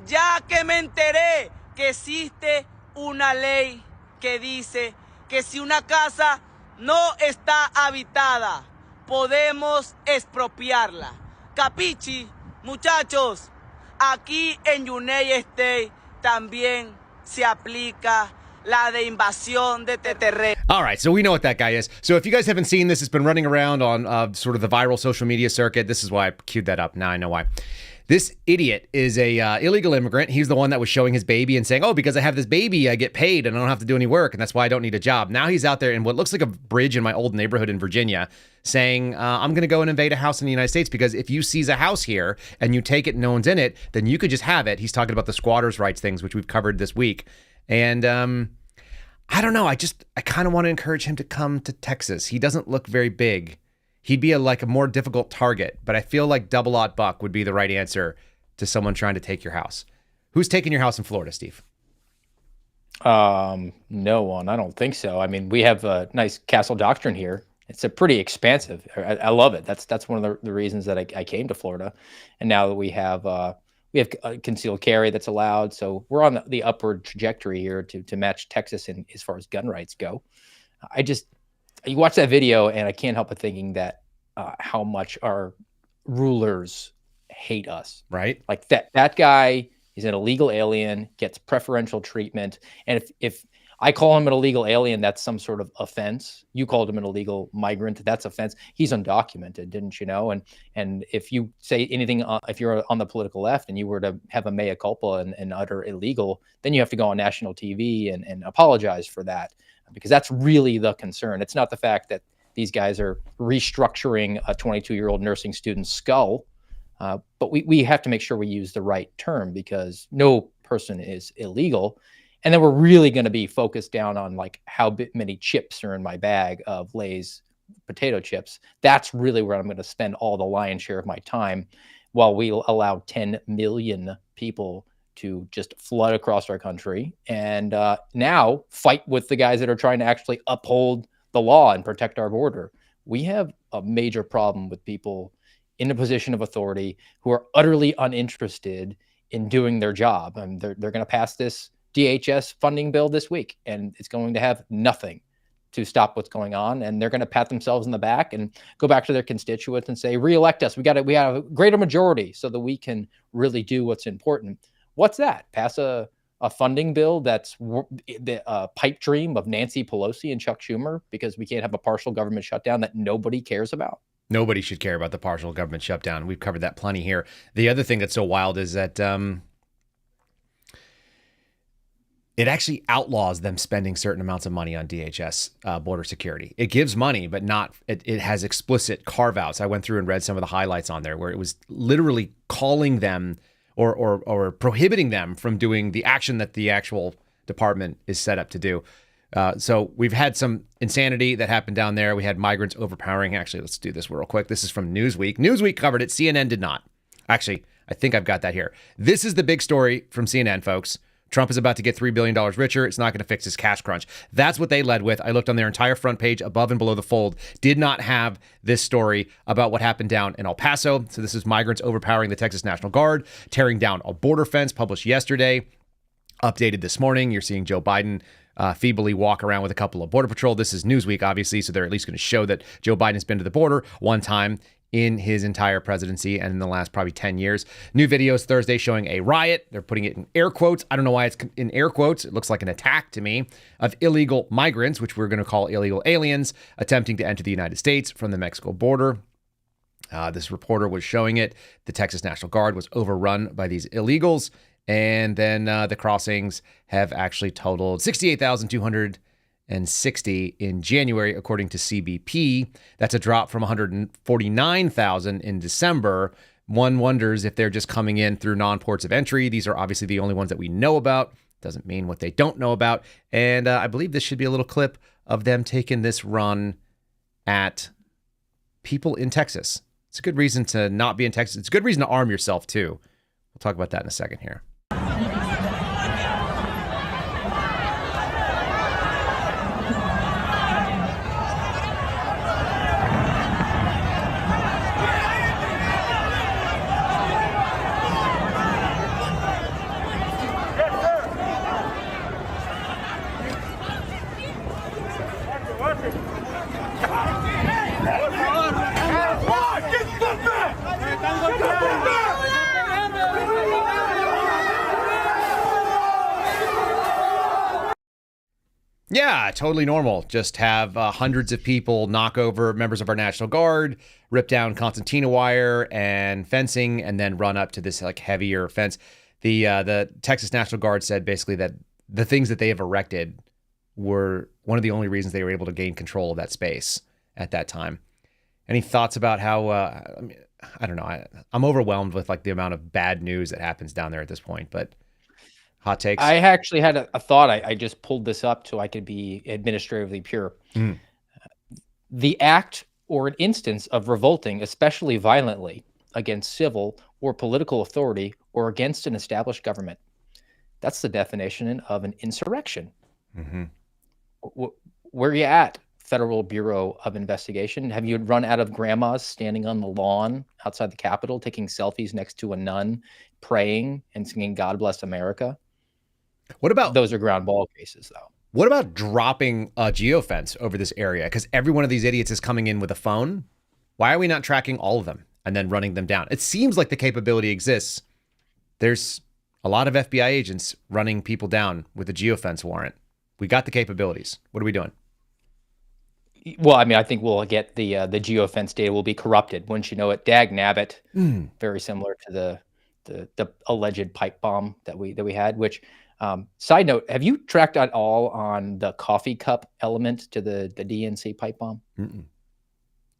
ya que me enteré que existe una ley que dice que si una casa no está habitada, podemos expropiarla. Capichi, muchachos, aquí en United States también se aplica la de invasión de terreno. All right, so we know what that guy is. So if you guys haven't seen this, it's been running around on sort of the viral social media circuit. This is why I queued that up. Now I know why. This idiot is a illegal immigrant. He's the one that was showing his baby and saying, oh, because I have this baby, I get paid and I don't have to do any work, and that's why I don't need a job. Now he's out there in what looks like a bridge in my old neighborhood in Virginia saying, I'm going to go and invade a house in the United States because if you seize a house here and you take it and no one's in it, then you could just have it. He's talking about the squatters' rights things, which we've covered this week. And I don't know. I kind of want to encourage him to come to Texas. He doesn't look very big. He'd be a more difficult target, but I feel like Double Aught Buck would be the right answer to someone trying to take your house. Who's taking your house in Florida, Steve? No one. I don't think so. I mean, we have a nice castle doctrine here. It's a pretty expansive. I love it. That's one of the reasons that I came to Florida. And now that we have concealed carry that's allowed, so we're on the upward trajectory here to match Texas in as far as gun rights go. You watch that video, and I can't help but thinking that how much our rulers hate us. Right? Like that guy is an illegal alien, gets preferential treatment, and if I call him an illegal alien, that's some sort of offense. You called him an illegal migrant, that's offense. He's undocumented, didn't you know? And if you say anything, if you're on the political left and you were to have a mea culpa and utter illegal, then you have to go on national TV and apologize for that, because that's really the concern. It's not the fact that these guys are restructuring a 22-year-old nursing student's skull, but we have to make sure we use the right term, because no person is illegal. And then we're really going to be focused down on like how many chips are in my bag of Lay's potato chips. That's really where I'm going to spend all the lion's share of my time, while we allow 10 million people to just flood across our country and now fight with the guys that are trying to actually uphold the law and protect our border. We have a major problem with people in a position of authority who are utterly uninterested in doing their job. And they're going to pass this DHS funding bill this week, and it's going to have nothing to stop what's going on. And they're going to pat themselves in the back and go back to their constituents and say, re-elect us. We got a greater majority so that we can really do what's important. What's that? Pass a funding bill that's the pipe dream of Nancy Pelosi and Chuck Schumer, because we can't have a partial government shutdown that nobody cares about? Nobody should care about the partial government shutdown. We've covered that plenty here. The other thing that's so wild is that it actually outlaws them spending certain amounts of money on DHS border security. It gives money, but not. It has explicit carve-outs. I went through and read some of the highlights on there where it was literally calling them or prohibiting them from doing the action that the actual department is set up to do. So we've had some insanity that happened down there. We had migrants overpowering. Actually, let's do this real quick. This is from Newsweek. Newsweek covered it. CNN did not. Actually, I think I've got that here. This is the big story from CNN, folks. Trump is about to get $3 billion richer. It's not going to fix his cash crunch. That's what they led with. I looked on their entire front page, above and below the fold, did not have this story about what happened down in El Paso. So this is migrants overpowering the Texas National Guard, tearing down a border fence, published yesterday, updated this morning. You're seeing Joe Biden feebly walk around with a couple of Border Patrol. This is Newsweek, obviously, so they're at least going to show that Joe Biden has been to the border one time in his entire presidency and in the last probably 10 years. New videos Thursday showing a riot. They're putting it in air quotes. I don't know why it's in air quotes. It looks like an attack to me, of illegal migrants, which we're going to call illegal aliens, attempting to enter the United States from the Mexico border. This reporter was showing it. The Texas National Guard was overrun by these illegals. And then the crossings have actually totaled 68,260 in January, according to CBP. That's a drop from 149,000 in December. One wonders if they're just coming in through non-ports of entry. These are obviously the only ones that we know about. Doesn't mean what they don't know about. And I believe this should be a little clip of them taking this run at people in Texas. It's a good reason to not be in Texas. It's a good reason to arm yourself, too. We'll talk about that in a second here. Yeah, totally normal. Just have hundreds of people knock over members of our National Guard, rip down concertina wire and fencing, and then run up to this like heavier fence. The Texas National Guard said basically that the things that they have erected were one of the only reasons they were able to gain control of that space at that time. Any thoughts about how? I don't know. I'm overwhelmed with like the amount of bad news that happens down there at this point, but. Hot takes? I actually had a thought. I just pulled this up so I could be administratively pure. The act or an instance of revolting, especially violently, against civil or political authority or against an established government. That's the definition of an insurrection. Where are you at, Federal Bureau of Investigation? Have you run out of grandmas standing on the lawn outside the Capitol taking selfies next to a nun, praying and singing God Bless America? What about those are ground ball cases, though? What about dropping a geofence over this area? Because every one of these idiots is coming in with a phone. Why are we not tracking all of them and then running them down? It seems like the capability exists. There's a lot of FBI agents running people down with a geofence warrant. We got the capabilities. What are we doing? Well, I mean, I think we'll get the geofence data will be corrupted. Wouldn't you know it? Dag nabbit. Very similar to the alleged pipe bomb that we had, which side note, have you tracked at all on the coffee cup element to the DNC pipe bomb?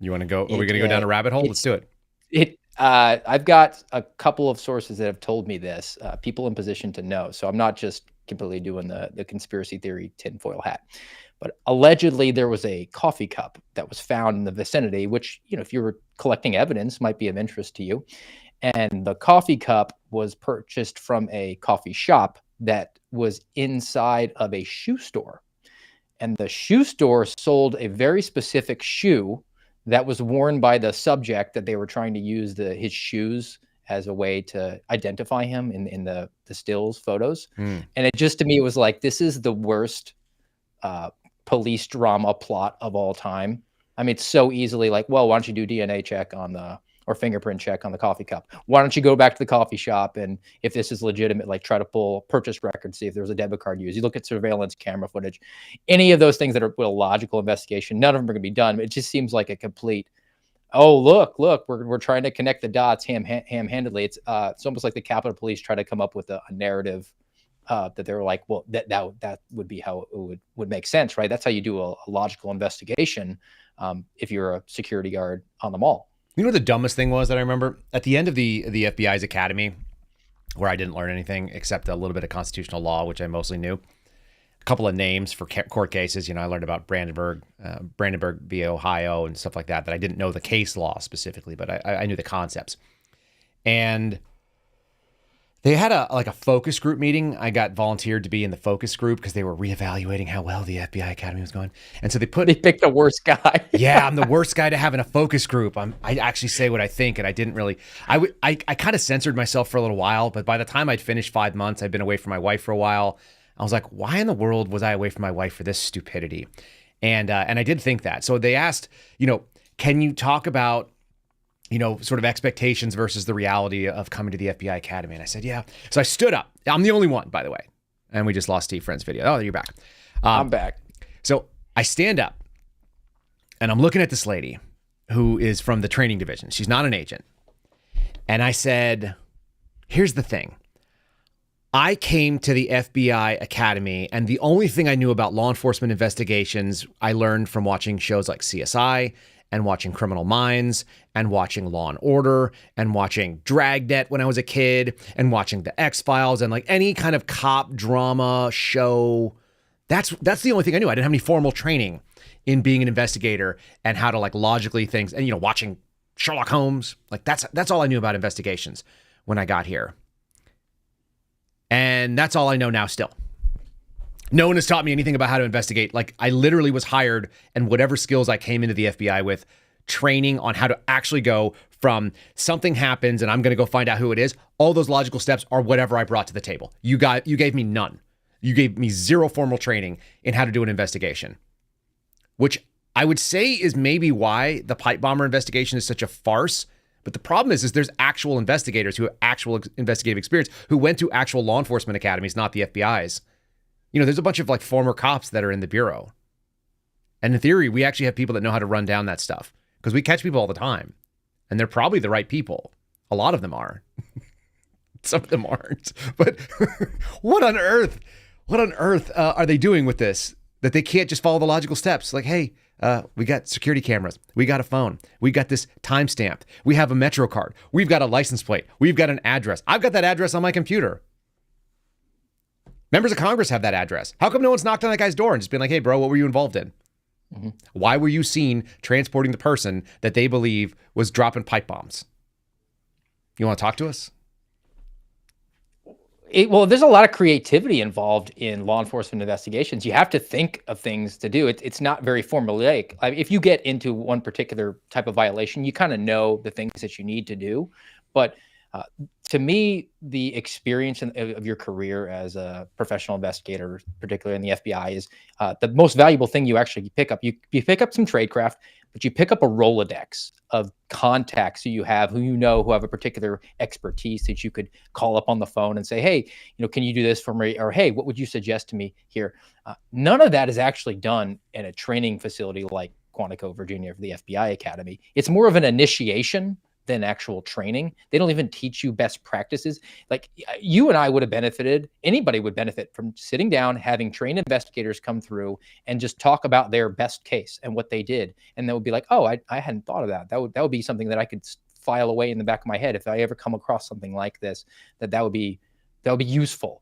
You want to go? Are we going to go down a rabbit hole? Let's do it. I've got a couple of sources that have told me this, people in position to know. So I'm not just completely doing the conspiracy theory tinfoil hat. But allegedly there was a coffee cup that was found in the vicinity, which, you know, if you were collecting evidence might be of interest to you. And the coffee cup was purchased from a coffee shop that was inside of a shoe store. And the shoe store sold a very specific shoe that was worn by the subject that they were trying to use his shoes as a way to identify him in the stills photos. And it just, to me, it was like, this is the worst police drama plot of all time. I mean, it's so easily like, well, why don't you do DNA check or fingerprint check on the coffee cup? Why don't you go back to the coffee shop and if this is legitimate, like try to pull purchase records, see if there was a debit card used. You look at surveillance camera footage, any of those things that are with a logical investigation, none of them are going to be done. It just seems like a complete, oh, look, we're trying to connect the dots ham-handedly. It's almost like the Capitol Police try to come up with a narrative that they were like, well, that would be how it would make sense, right? That's how you do a logical investigation if you're a security guard on the mall. You know what the dumbest thing was that I remember? At the end of the FBI's academy, where I didn't learn anything except a little bit of constitutional law, which I mostly knew. A couple of names for court cases. You know, I learned about Brandenburg v. Ohio and stuff like that I didn't know the case law specifically, but I knew the concepts. And they had a focus group meeting. I got volunteered to be in the focus group because they were reevaluating how well the FBI Academy was going. And so they picked the worst guy. Yeah, I'm the worst guy to have in a focus group. I actually say what I think, and I didn't really. I kind of censored myself for a little while, but by the time I'd finished 5 months, I'd been away from my wife for a while. I was like, why in the world was I away from my wife for this stupidity? And I did think that. So they asked, can you talk about, sort of expectations versus the reality of coming to the FBI Academy? And I said, yeah. So I stood up. I'm the only one, by the way. And we just lost Steve Friend's video. Oh, you're back. I'm back. So I stand up and I'm looking at this lady who is from the training division. She's not an agent. And I said, here's the thing. I came to the FBI Academy, and the only thing I knew about law enforcement investigations, I learned from watching shows like CSI and watching Criminal Minds and watching Law and Order and watching Dragnet when I was a kid and watching The X-Files and like any kind of cop drama show. That's the only thing I knew. I didn't have any formal training in being an investigator and how to like logically things and, you know, watching Sherlock Holmes. Like that's all I knew about investigations when I got here. And that's all I know now still. No one has taught me anything about how to investigate. Like I literally was hired and whatever skills I came into the FBI with, training on how to actually go from something happens and I'm going to go find out who it is. All those logical steps are whatever I brought to the table. You gave me none. You gave me zero formal training in how to do an investigation, which I would say is maybe why the pipe bomber investigation is such a farce. But the problem is there's actual investigators who have actual investigative experience who went to actual law enforcement academies, not the FBI's. You know, there's a bunch of like former cops that are in the bureau. And in theory, we actually have people that know how to run down that stuff because we catch people all the time and they're probably the right people. A lot of them are. Some of them aren't. But what on earth are they doing with this? That they can't just follow the logical steps. Like, hey, we got security cameras. We got a phone. We got this timestamp. We have a Metro card. We've got a license plate. We've got an address. I've got that address on my computer. Members of Congress have that address. How come no one's knocked on that guy's door and just been like, hey, bro, what were you involved in? Mm-hmm. Why were you seen transporting the person that they believe was dropping pipe bombs? You want to talk to us? Well, there's a lot of creativity involved in law enforcement investigations. You have to think of things to do. It's not very formulaic. I mean, if you get into one particular type of violation, you kind of know the things that you need to do. But to me, the experience of your career as a professional investigator, particularly in the FBI, is the most valuable thing you actually pick up. You pick up some tradecraft, but you pick up a Rolodex of contacts who you have, who you know, who have a particular expertise that you could call up on the phone and say, hey, you know, can you do this for me? Or, hey, what would you suggest to me here? None of that is actually done in a training facility like Quantico, Virginia, for the FBI Academy. It's more of an initiation than actual training. They don't even teach you best practices. Like you and I would have benefited, anybody would benefit from sitting down, having trained investigators come through and just talk about their best case and what they did. And they would be like, oh, I hadn't thought of that. That would be something that I could file away in the back of my head. If I ever come across something like this, that would be useful.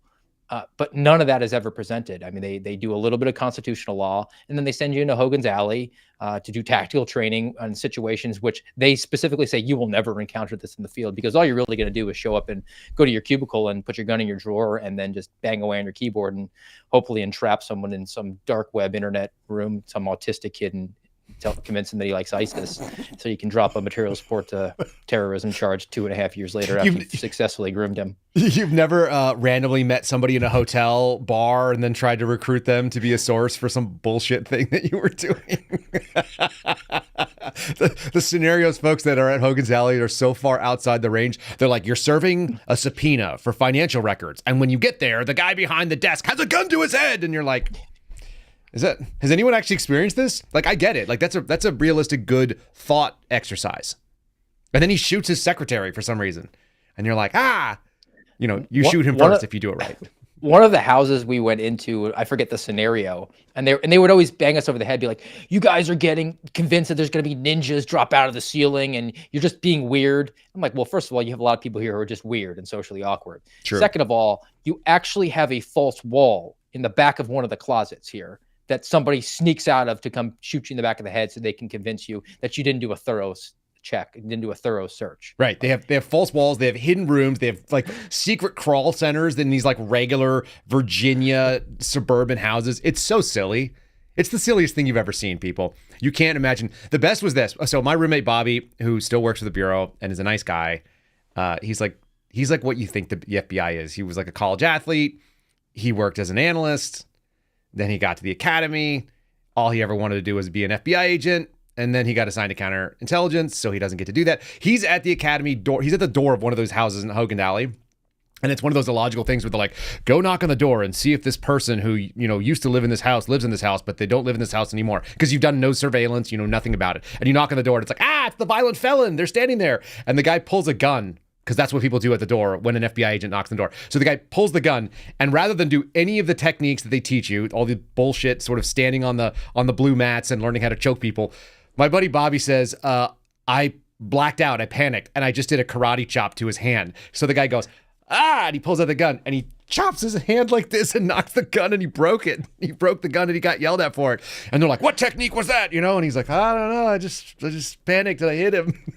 But none of that is ever presented. I mean, they do a little bit of constitutional law, and then they send you into Hogan's Alley to do tactical training on situations which they specifically say you will never encounter this in the field, because all you're really going to do is show up and go to your cubicle and put your gun in your drawer and then just bang away on your keyboard and hopefully entrap someone in some dark web internet room, some autistic kid, and convince him that he likes ISIS, so you can drop a material support to terrorism charge 2.5 years later after you've successfully groomed him. You've never randomly met somebody in a hotel bar and then tried to recruit them to be a source for some bullshit thing that you were doing. The scenarios, folks, that are at Hogan's Alley are so far outside the range. They're like, you're serving a subpoena for financial records, and when you get there, the guy behind the desk has a gun to his head, and you're like, has anyone actually experienced this? Like, I get it. Like, that's a realistic, good thought exercise. And then he shoots his secretary for some reason. And you're like, you shoot him first if you do it right. One of the houses we went into, I forget the scenario, and they would always bang us over the head, be like, you guys are getting convinced that there's going to be ninjas drop out of the ceiling and you're just being weird. I'm like, well, first of all, you have a lot of people here who are just weird and socially awkward. True. Second of all, you actually have a false wall in the back of one of the closets here that somebody sneaks out of to come shoot you in the back of the head so they can convince you that you didn't do a thorough check, didn't do a thorough search. Right. They have false walls. They have hidden rooms. They have like secret crawl centers in these like regular Virginia suburban houses. It's so silly. It's the silliest thing you've ever seen, people. You can't imagine. The best was this. So my roommate, Bobby, who still works for the Bureau and is a nice guy, he's like what you think the FBI is. He was like a college athlete. He worked as an analyst. Then he got to the academy. All he ever wanted to do was be an FBI agent. And then he got assigned to counterintelligence, so he doesn't get to do that. He's at the academy door. He's at the door of one of those houses in Hogan Alley. And it's one of those illogical things where they're like, go knock on the door and see if this person who, used to live in this house lives in this house, but they don't live in this house anymore because you've done no surveillance, you know nothing about it. And you knock on the door and it's like, it's the violent felon. They're standing there. And the guy pulls a gun because that's what people do at the door when an FBI agent knocks on the door. So the guy pulls the gun, and rather than do any of the techniques that they teach you, all the bullshit sort of standing on the blue mats and learning how to choke people, my buddy Bobby says, I blacked out, I panicked, and I just did a karate chop to his hand. So the guy goes, and he pulls out the gun and he chops his hand like this and knocks the gun, and he broke it. He broke the gun and he got yelled at for it. And they're like, what technique was that? And he's like, I don't know. I just panicked and I hit him.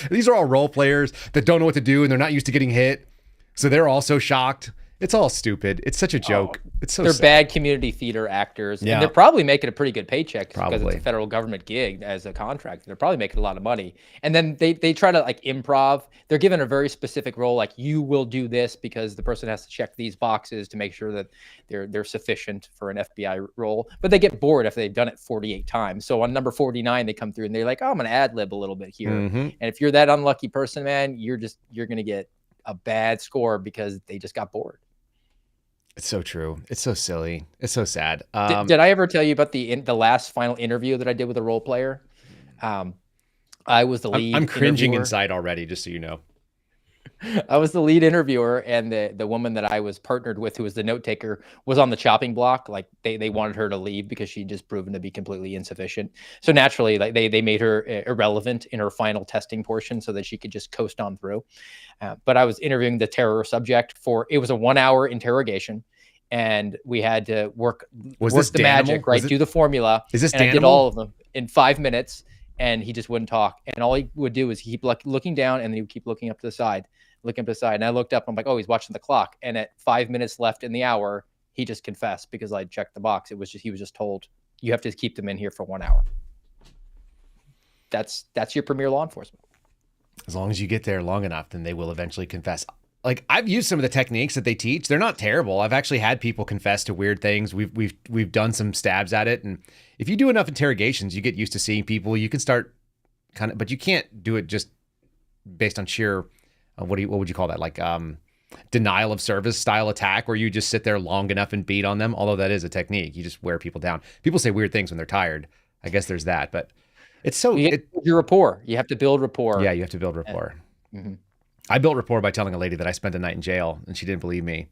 These are all role players that don't know what to do and they're not used to getting hit. So they're also shocked. It's all stupid. It's such a joke. It's so They're sad. bad community theater actors. Yeah. And they're probably making a pretty good paycheck because Probably. it's a federal government gig as a contract. They're probably making a lot of money. And then they try to like improv. They're given a very specific role, like you will do this because the person has to check these boxes to make sure that they're sufficient for an FBI role. But they get bored if they've done it 48 times. So on number 49, they come through and they're like, I'm going to ad lib a little bit here. Mm-hmm. And if you're that unlucky person, man, you're going to get a bad score because they just got bored. It's so true. It's so silly. It's so sad. Did I ever tell you about the last final interview that I did with a role player? I was the lead. I'm cringing interviewer. inside already, just so you know. I was the lead interviewer, and the woman that I was partnered with, who was the note taker, was on the chopping block. Like they wanted her to leave because she'd just proven to be completely insufficient. So naturally, like they made her irrelevant in her final testing portion so that she could just coast on through. But I was interviewing the terror subject it was a 1-hour interrogation, and we had to work the magic, right? Do the formula. Is this and I did all of them in 5 minutes, and he just wouldn't talk. And all he would do is keep looking down, and then he would keep looking up to the side. And I looked up, I'm like, oh, he's watching the clock. And at 5 minutes left in the hour, he just confessed because I checked the box. He was just told, you have to keep them in here for 1 hour. That's your premier law enforcement. As long as you get there long enough, then they will eventually confess. Like, I've used some of the techniques that they teach. They're not terrible. I've actually had people confess to weird things. We've done some stabs at it. And if you do enough interrogations, you get used to seeing people. You can start but you can't do it just based on sheer, what would you call that? Like denial of service style attack, where you just sit there long enough and beat on them. Although that is a technique. You just wear people down. People say weird things when they're tired. I guess there's that, but it's so... your rapport. You have to build rapport. Yeah, you have to build rapport. Mm-hmm. I built rapport by telling a lady that I spent a night in jail, and she didn't believe me.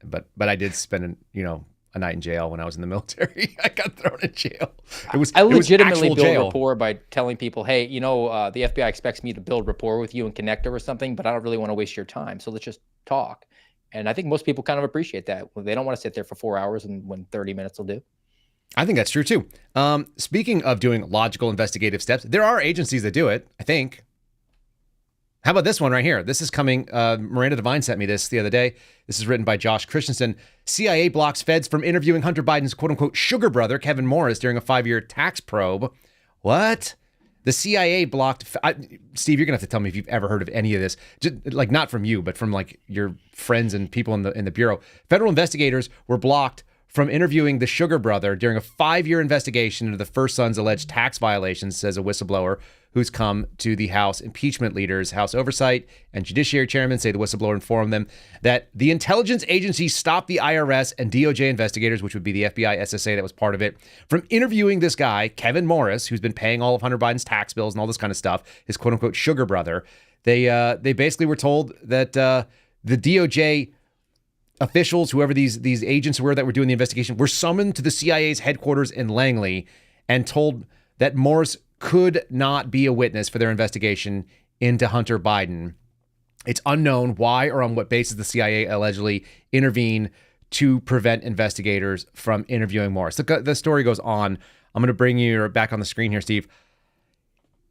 But I did spend a night in jail when I was in the military. I got thrown in jail. I legitimately build jail. rapport by telling people, hey, the FBI expects me to build rapport with you and connect over something, but I don't really want to waste your time. So let's just talk. And I think most people kind of appreciate that. They don't want to sit there for 4 hours and when 30 minutes will do. I think that's true too. Speaking of doing logical investigative steps, there are agencies that do it, I think. How about this one right here? This is coming. Miranda Devine sent me this the other day. This is written by Josh Christensen. CIA blocks feds from interviewing Hunter Biden's quote-unquote sugar brother, Kevin Morris, during a 5-year tax probe. What? The CIA blocked... Steve, you're going to have to tell me if you've ever heard of any of this. Just, like, not from you, but from, like, your friends and people in the Bureau. Federal investigators were blocked from interviewing the sugar brother during a 5-year investigation into the first son's alleged tax violations, says a whistleblower who's come to the House impeachment leaders. House Oversight and Judiciary Chairman say the whistleblower informed them that the intelligence agency stopped the IRS and DOJ investigators, which would be the FBI, SSA that was part of it, from interviewing this guy, Kevin Morris, who's been paying all of Hunter Biden's tax bills and all this kind of stuff, his quote-unquote sugar brother. They basically were told that the DOJ officials, whoever these agents were that were doing the investigation, were summoned to the CIA's headquarters in Langley and told that Morris could not be a witness for their investigation into Hunter Biden. It's unknown why or on what basis the CIA allegedly intervened to prevent investigators from interviewing Morris. The story goes on. I'm going to bring you back on the screen here, Steve.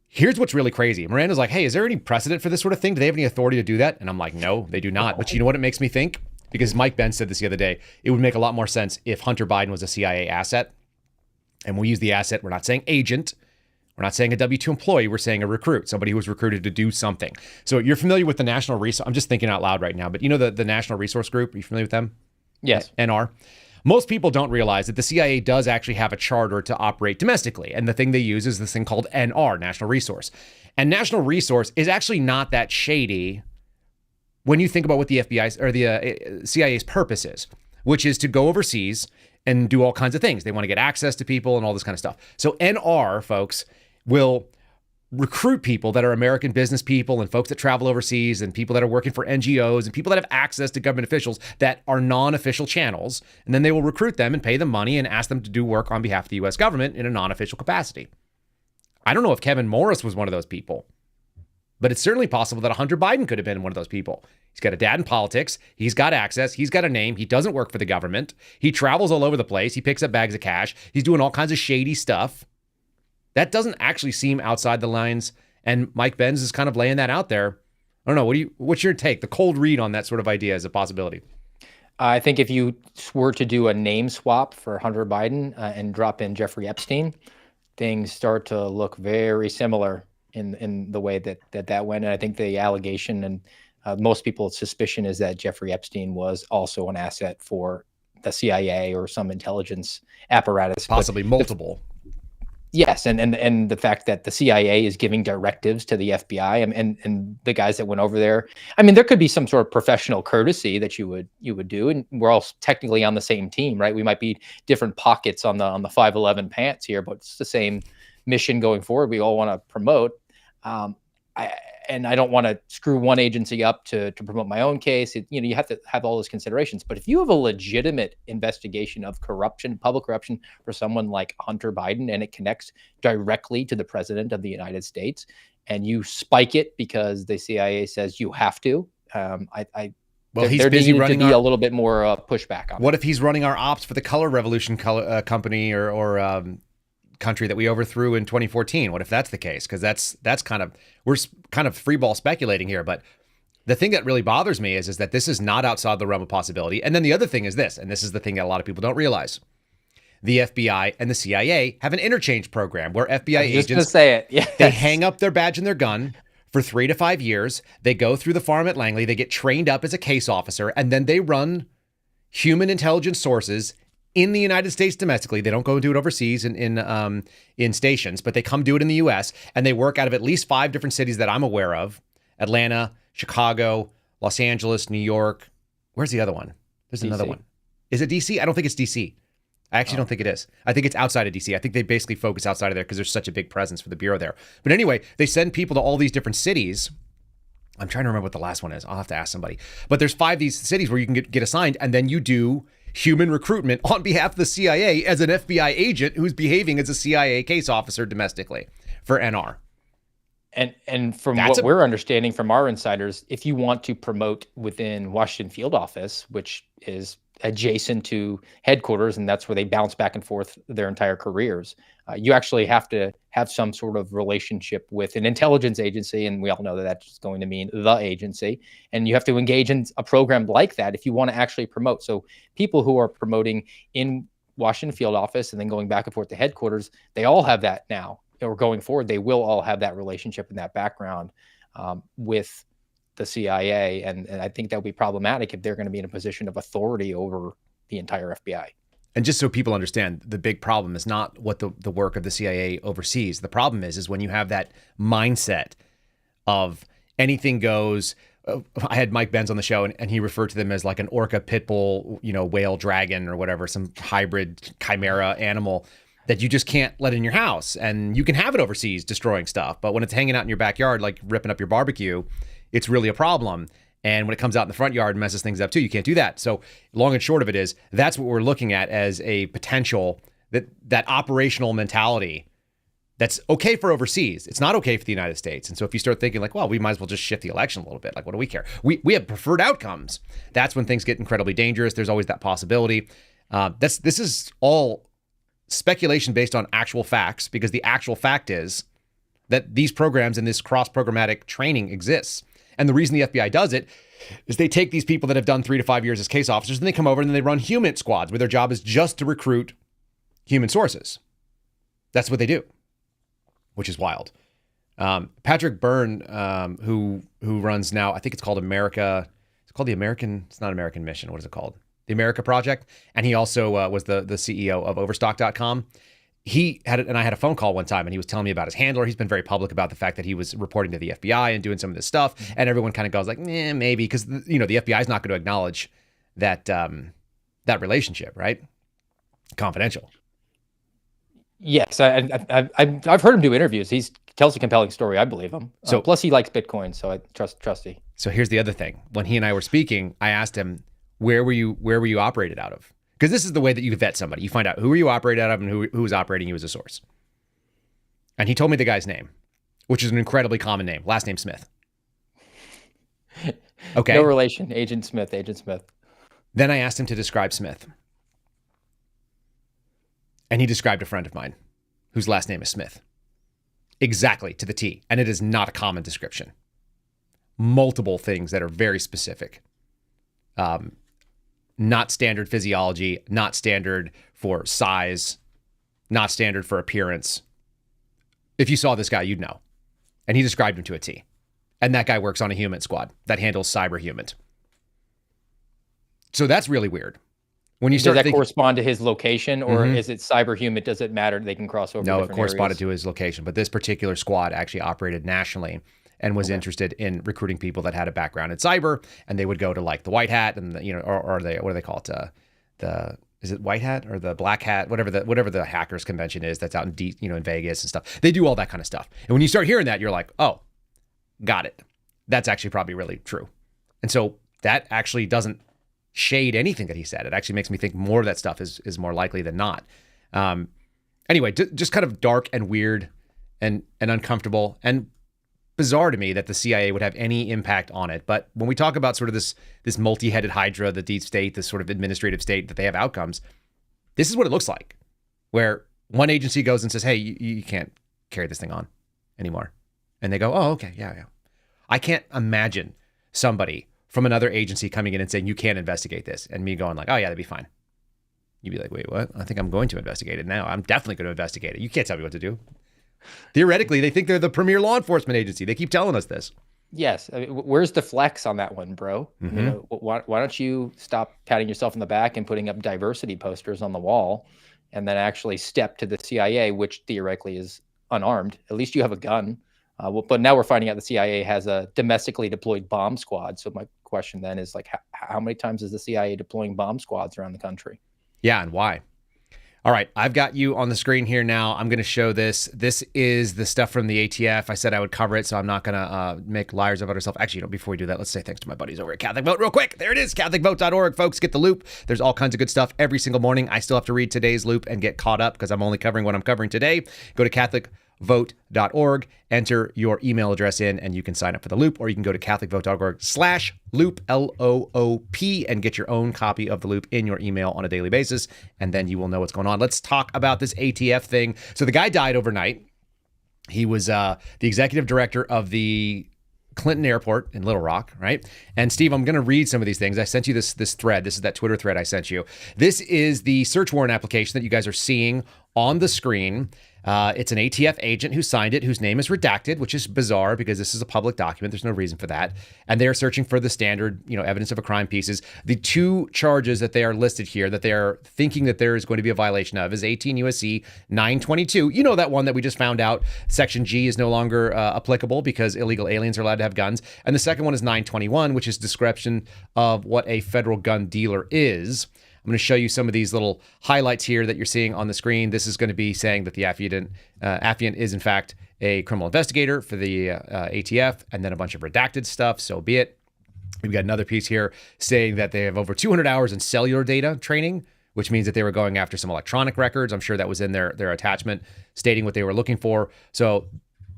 Here's what's really crazy. Miranda's like, hey, is there any precedent for this sort of thing? Do they have any authority to do that? And I'm like, no, they do not. But you know what it makes me think? Because Mike Ben said this the other day. It would make a lot more sense if Hunter Biden was a CIA asset. And we'll use the asset. We're not saying agent. We're not saying a W-2 employee. We're saying a recruit, somebody who was recruited to do something. So you're familiar with the National Resource. I'm just thinking out loud right now, but you know the National Resource Group? Are you familiar with them? Yes. NR. Most people don't realize that the CIA does actually have a charter to operate domestically. And the thing they use is this thing called NR, National Resource. And National Resource is actually not that shady when you think about what the FBI's or the CIA's purpose is, which is to go overseas and do all kinds of things. They want to get access to people and all this kind of stuff. So NR folks will recruit people that are American business people and folks that travel overseas and people that are working for NGOs and people that have access to government officials that are non-official channels. And then they will recruit them and pay them money and ask them to do work on behalf of the U.S. government in a non-official capacity. I don't know if Kevin Morris was one of those people, but it's certainly possible that Hunter Biden could have been one of those people. He's got a dad in politics. He's got access. He's got a name. He doesn't work for the government. He travels all over the place. He picks up bags of cash. He's doing all kinds of shady stuff. That doesn't actually seem outside the lines. And Mike Benz is kind of laying that out there. I don't know. What's your take? The cold read on that sort of idea as a possibility. I think if you were to do a name swap for Hunter Biden and drop in Jeffrey Epstein, things start to look very similar in the way that went. And I think the allegation and most people's suspicion is that Jeffrey Epstein was also an asset for the CIA or some intelligence apparatus. Possibly multiple. Yes, and the fact that the CIA is giving directives to the FBI and the guys that went over there. I mean, there could be some sort of professional courtesy that you would do, and we're all technically on the same team, right? We might be different pockets on the 511 pants here, but it's the same mission going forward. We all want to promote. I don't want to screw one agency up to promote my own case. You have to have all those considerations. But if you have a legitimate investigation of corruption, public corruption for someone like Hunter Biden, and it connects directly to the president of the United States, and you spike it because the CIA says you have to, he's busy running a little bit more pushback on. What if he's running our ops for the Color Revolution company or country that we overthrew in 2014? What if that's the case? Because that's kind of, we're kind of free ball speculating here. But the thing that really bothers me is that this is not outside the realm of possibility. And then the other thing is this, and this is the thing that a lot of people don't realize. The FBI and the CIA have an interchange program where FBI agents, yes. They hang up their badge and their gun for 3 to 5 years. They go through the farm at Langley. They get trained up as a case officer, and then they run human intelligence sources in the United States domestically. They don't go and do it overseas in stations, but they come do it in the U.S. and they work out of at least 5 different cities that I'm aware of: Atlanta, Chicago, Los Angeles, New York. Where's the other one? There's another one. Is it DC? I don't think it's DC. I actually don't think it is. I think it's outside of DC. I think they basically focus outside of there because there's such a big presence for the Bureau there. But anyway, they send people to all these different cities. I'm trying to remember what the last one is. I'll have to ask somebody. But there's 5 of these cities where you can get assigned, and then you do human recruitment on behalf of the CIA as an FBI agent who's behaving as a CIA case officer domestically for NR. And from what we're understanding from our insiders, if you want to promote within Washington field office, which is adjacent to headquarters, and that's where they bounce back and forth their entire careers, you actually have to have some sort of relationship with an intelligence agency, and we all know that that's going to mean the agency, and you have to engage in a program like that if you want to actually promote. So people who are promoting in Washington field office and then going back and forth to headquarters, they all have that now, or going forward, they will all have that relationship and that background with the CIA, and I think that would be problematic if they're going to be in a position of authority over the entire FBI. And just so people understand, the big problem is not what the work of the CIA oversees. The problem is when you have that mindset of anything goes. I had Mike Benz on the show, and he referred to them as like an orca, pit bull, whale, dragon, or whatever, some hybrid chimera animal that you just can't let in your house. And you can have it overseas destroying stuff, but when it's hanging out in your backyard, like ripping up your barbecue, it's really a problem. And when it comes out in the front yard and messes things up too, you can't do that. So long and short of it is, that's what we're looking at as a potential, that operational mentality that's okay for overseas. It's not okay for the United States. And so if you start thinking like, well, we might as well just shift the election a little bit. Like, what do we care? We have preferred outcomes. That's when things get incredibly dangerous. There's always that possibility. This is all speculation based on actual facts, because the actual fact is that these programs and this cross-programmatic training exists. And the reason the FBI does it is they take these people that have done 3 to 5 years as case officers, and they come over and they run human squads where their job is just to recruit human sources. That's what they do, which is wild. Patrick Byrne, who runs now, I think it's called America. It's called the American. It's not American Mission. What is it called? The America Project. And he also was the CEO of Overstock.com. I had a phone call one time, and he was telling me about his handler. He's been very public about the fact that he was reporting to the FBI and doing some of this stuff. And everyone kind of goes like, maybe, because the FBI is not going to acknowledge that that relationship, right? Confidential. Yes, I've heard him do interviews. He tells a compelling story. I believe him. So plus, he likes Bitcoin, so I trusty. So here's the other thing. When he and I were speaking, I asked him, where were you operated out of? Because this is the way that you vet somebody. You find out who are you operated out of and who was operating you as a source. And he told me the guy's name, which is an incredibly common name. Last name Smith. Okay. No relation. Agent Smith. Then I asked him to describe Smith. And he described a friend of mine whose last name is Smith. Exactly, to the T. And it is not a common description. Multiple things that are very specific. Not standard physiology, not standard for size, not standard for appearance. If you saw this guy, you'd know. And he described him to a T. And that guy works on a human squad that handles cyberhuman. So that's really weird. When you start Does that correspond to his location, or Mhm. is it cyberhuman? Does it matter? They can cross over. No, it different corresponded areas? to his location. But this particular squad actually operated nationally and was interested in recruiting people that had a background in cyber, and they would go to like the White Hat and or they, what do they call it? Is it White Hat or the Black Hat? Whatever the hackers convention is that's out in in Vegas and stuff. They do all that kind of stuff. And when you start hearing that, you're like, oh, got it. That's actually probably really true. And so that actually doesn't shade anything that he said. It actually makes me think more of that stuff is more likely than not. Anyway, just kind of dark and weird and uncomfortable and bizarre to me that the CIA would have any impact on it. But when we talk about sort of this multi-headed hydra, the deep state, this sort of administrative state that they have outcomes, this is what it looks like, where one agency goes and says, hey, you can't carry this thing on anymore. And they go, oh, okay, yeah. I can't imagine somebody from another agency coming in and saying, you can't investigate this. And me going like, oh yeah, that'd be fine. You'd be like, wait, what? I think I'm going to investigate it now. I'm definitely going to investigate it. You can't tell me what to do. Theoretically, they think they're the premier law enforcement agency. They keep telling us this. Yes. I mean, where's the flex on that one, bro? Mhm. Why don't you stop patting yourself on the back and putting up diversity posters on the wall, and then actually step to the CIA, which theoretically is unarmed. At least you have a gun. But now we're finding out the CIA has a domestically deployed bomb squad. So my question then is like, how many times is the CIA deploying bomb squads around the country? Yeah, and why? All right, I've got you on the screen here now. I'm going to show this. This is the stuff from the ATF. I said I would cover it, so I'm not going to make liars of ourselves. Actually, before we do that, let's say thanks to my buddies over at Catholic Vote real quick. There it is, CatholicVote.org. Folks, get the loop. There's all kinds of good stuff every single morning. I still have to read today's loop and get caught up because I'm only covering what I'm covering today. Go to CatholicVote.org, enter your email address in, and you can sign up for the loop, or you can go to CatholicVote.org/loop, LOOP, and get your own copy of the loop in your email on a daily basis, and then you will know what's going on. Let's talk about this ATF thing. So the guy died overnight. He was the executive director of the Clinton Airport in Little Rock, right? And Steve, I'm going to read some of these things. I sent you this thread. This is that Twitter thread I sent you. This is the search warrant application that you guys are seeing on the screen. It's an ATF agent who signed it, whose name is redacted, which is bizarre because this is a public document. There's no reason for that. And they're searching for the standard, evidence of a crime pieces. The two charges that they are listed here that they are thinking that there is going to be a violation of is 18 USC 922. You know, that one that we just found out Section G is no longer applicable because illegal aliens are allowed to have guns. And the second one is 921, which is description of what a federal gun dealer is. I'm going to show you some of these little highlights here that you're seeing on the screen. This is going to be saying that the affiant is, in fact, a criminal investigator for the ATF, and then a bunch of redacted stuff, so be it. We've got another piece here saying that they have over 200 hours in cellular data training, which means that they were going after some electronic records. I'm sure that was in their attachment stating what they were looking for. So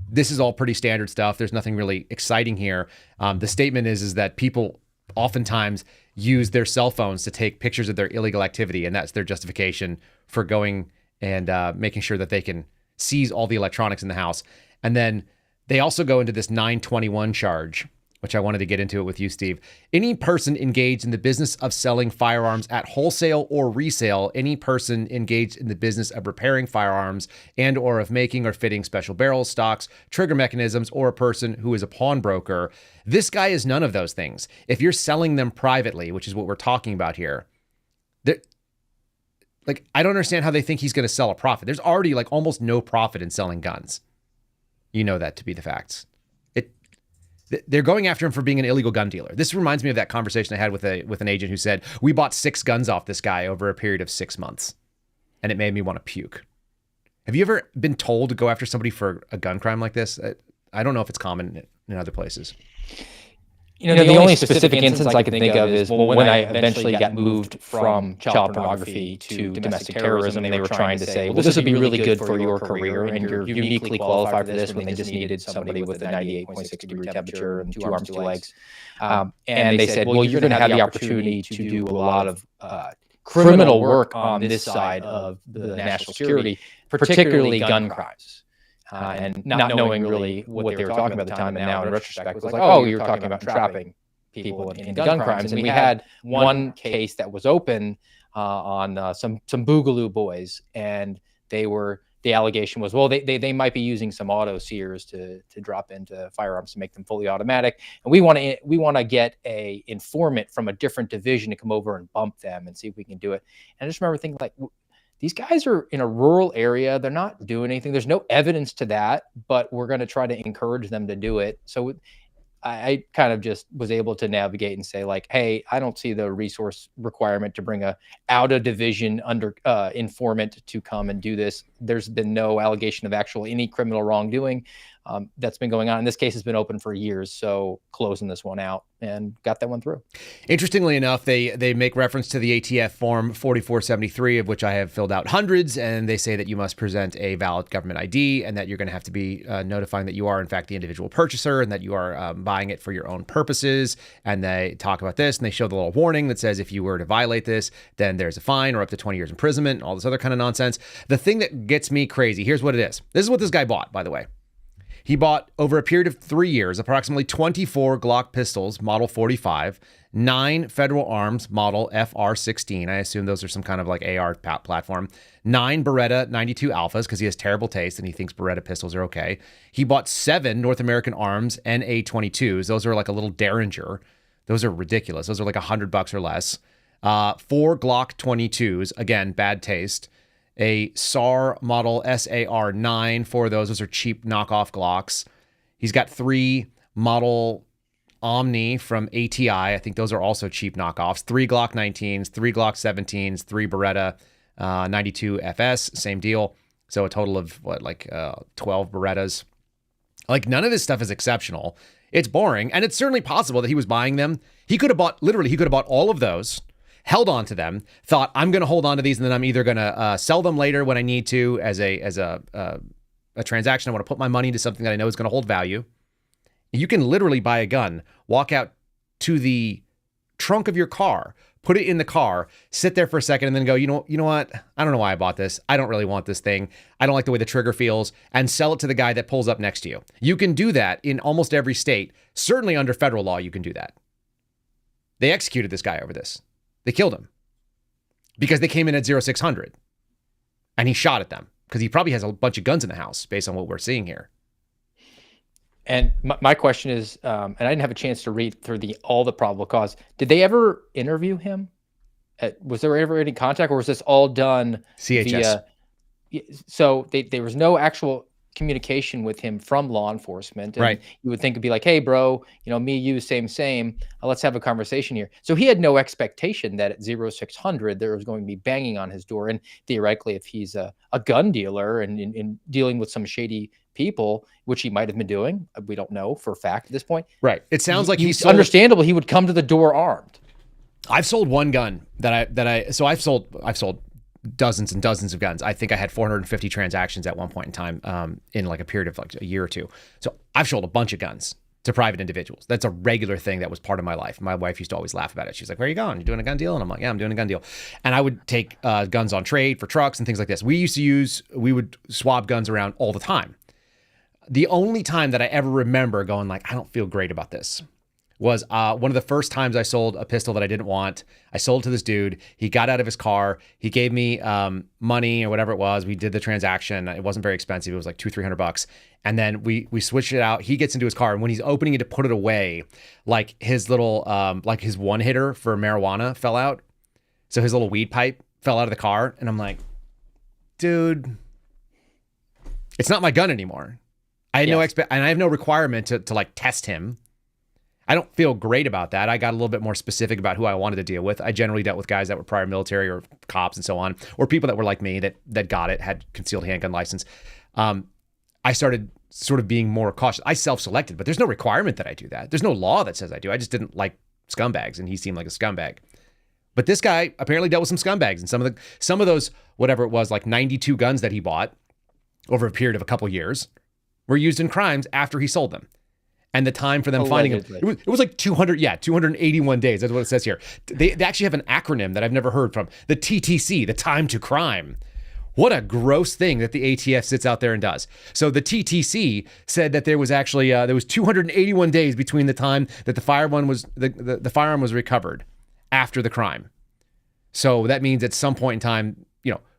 this is all pretty standard stuff. There's nothing really exciting here. The statement is that people oftentimes use their cell phones to take pictures of their illegal activity, and that's their justification for going and making sure that they can seize all the electronics in the house. And then they also go into this 921 charge, which I wanted to get into it with you, Steve. Any person engaged in the business of selling firearms at wholesale or resale, any person engaged in the business of repairing firearms and or of making or fitting special barrels, stocks, trigger mechanisms, or a person who is a pawnbroker. This guy is none of those things. If you're selling them privately, which is what we're talking about here, like, I don't understand how they think he's going to sell a profit. There's already like almost no profit in selling guns. You know that to be the facts. They're going after him for being an illegal gun dealer. This reminds me of that conversation I had with an agent who said, we bought 6 guns off this guy over a period of 6 months. And it made me want to puke. Have you ever been told to go after somebody for a gun crime like this? I don't know if it's common in other places. You know, the only specific instance I can think of is when I eventually got moved from child pornography to domestic terrorism, they were trying to say, well, this would be really good for your career, and you're uniquely qualified for this when they just needed somebody with a 98.6 degree temperature and 2 arms, 2 legs. And they said, well, you're going to have the opportunity to do a lot of criminal work on this side of the national security, particularly gun crimes. And not knowing really what they were talking about at the time, and now in retrospect, it was like, oh, you were talking about trapping people in gun crimes. And we had one case that was open on some Boogaloo boys, and the allegation was, well, they might be using some auto sears to drop into firearms to make them fully automatic, and we want to get a informant from a different division to come over and bump them and see if we can do it. And I just remember thinking, like, these guys are in a rural area. They're not doing anything. There's no evidence to that, but we're going to try to encourage them to do it. So I kind of just was able to navigate and say, like, hey, I don't see the resource requirement to bring a out of division informant to come and do this. There's been no allegation of any criminal wrongdoing that's been going on. And this case has been open for years. So closing this one out and got that one through. Interestingly enough, they make reference to the ATF form 4473, of which I have filled out hundreds. And they say that you must present a valid government ID, and that you're going to have to be notifying that you are, in fact, the individual purchaser, and that you are buying it for your own purposes. And they talk about this, and they show the little warning that says if you were to violate this, then there's a fine or up to 20 years imprisonment, and all this other kind of nonsense. The thing that gets me crazy, here's what it is. This is what this guy bought, by the way. He bought, over a period of 3 years, approximately 24 Glock pistols, model 45, 9 Federal Arms, model FR16. I assume those are some kind of like AR platform. 9 Beretta 92 Alphas, because he has terrible taste and he thinks Beretta pistols are okay. He bought 7 North American Arms NA22s. Those are like a little Derringer. Those are ridiculous. Those are like $100 or less. 4 Glock 22s. Again, bad taste. A SAR model SAR9, 4 of those. Those are cheap knockoff Glocks. He's got 3 model Omni from ATI. I think those are also cheap knockoffs. 3 Glock 19s, 3 Glock 17s, 3 Beretta 92 FS, same deal. So a total of 12 Berettas. Like, none of this stuff is exceptional. It's boring, and it's certainly possible that he was buying them. He could have bought all of those, held on to them, thought, I'm going to hold on to these, and then I'm either going to sell them later when I need to as a transaction. I want to put my money into something that I know is going to hold value. You can literally buy a gun, walk out to the trunk of your car, put it in the car, sit there for a second, and then go, you know what? I don't know why I bought this. I don't really want this thing. I don't like the way the trigger feels, and sell it to the guy that pulls up next to you. You can do that in almost every state. Certainly under federal law, you can do that. They executed this guy over this. They killed him because they came in at 0600 and he shot at them because he probably has a bunch of guns in the house based on what we're seeing here. And my question is, and I didn't have a chance to read through all the probable cause. Did they ever interview him? Was there ever any contact, or was this all done CHS? So there was no actual communication with him from law enforcement. And right. You would think it'd be like, hey, bro, me, you, same. Let's have a conversation here. So he had no expectation that at 0600 there was going to be banging on his door. And theoretically, if he's a gun dealer and in dealing with some shady people, which he might have been doing, we don't know for a fact at this point. Right. It sounds like he's understandable. He would come to the door armed. I've sold one gun so I've sold dozens and dozens of guns. I think I had 450 transactions at one point in time, in like a period of like a year or two. So I've sold a bunch of guns to private individuals. That's a regular thing that was part of my life. My wife used to always laugh about it. She's like, where are you going? You doing a gun deal? And I'm like, yeah, I'm doing a gun deal. And I would take guns on trade for trucks and things like this. We would swap guns around all the time. The only time that I ever remember going like, I don't feel great about this, was one of the first times I sold a pistol that I didn't want. I sold to this dude. He got out of his car. He gave me money or whatever it was. We did the transaction. It wasn't very expensive. It was like $200-300. And then we switched it out. He gets into his car, and when he's opening it to put it away, like his little, like his one hitter for marijuana fell out. So his little weed pipe fell out of the car, and I'm like, dude, it's not my gun anymore. I had and I have no requirement to like test him. I don't feel great about that. I got a little bit more specific about who I wanted to deal with. I generally dealt with guys that were prior military or cops and so on, or people that were like me that got it, had concealed handgun license. I started sort of being more cautious. I self-selected, but there's no requirement that I do that. There's no law that says I do. I just didn't like scumbags, and he seemed like a scumbag. But this guy apparently dealt with some scumbags, and some of those, whatever it was, like 92 guns that he bought over a period of a couple years were used in crimes after he sold them. And the time for them finding him, it was like 281 days. That's what it says here. They actually have an acronym that I've never heard from. The TTC, the time to crime. What a gross thing that the ATF sits out there and does. So the TTC said that there was actually, there was 281 days between the time that the firearm was recovered after the crime. So that means at some point in time,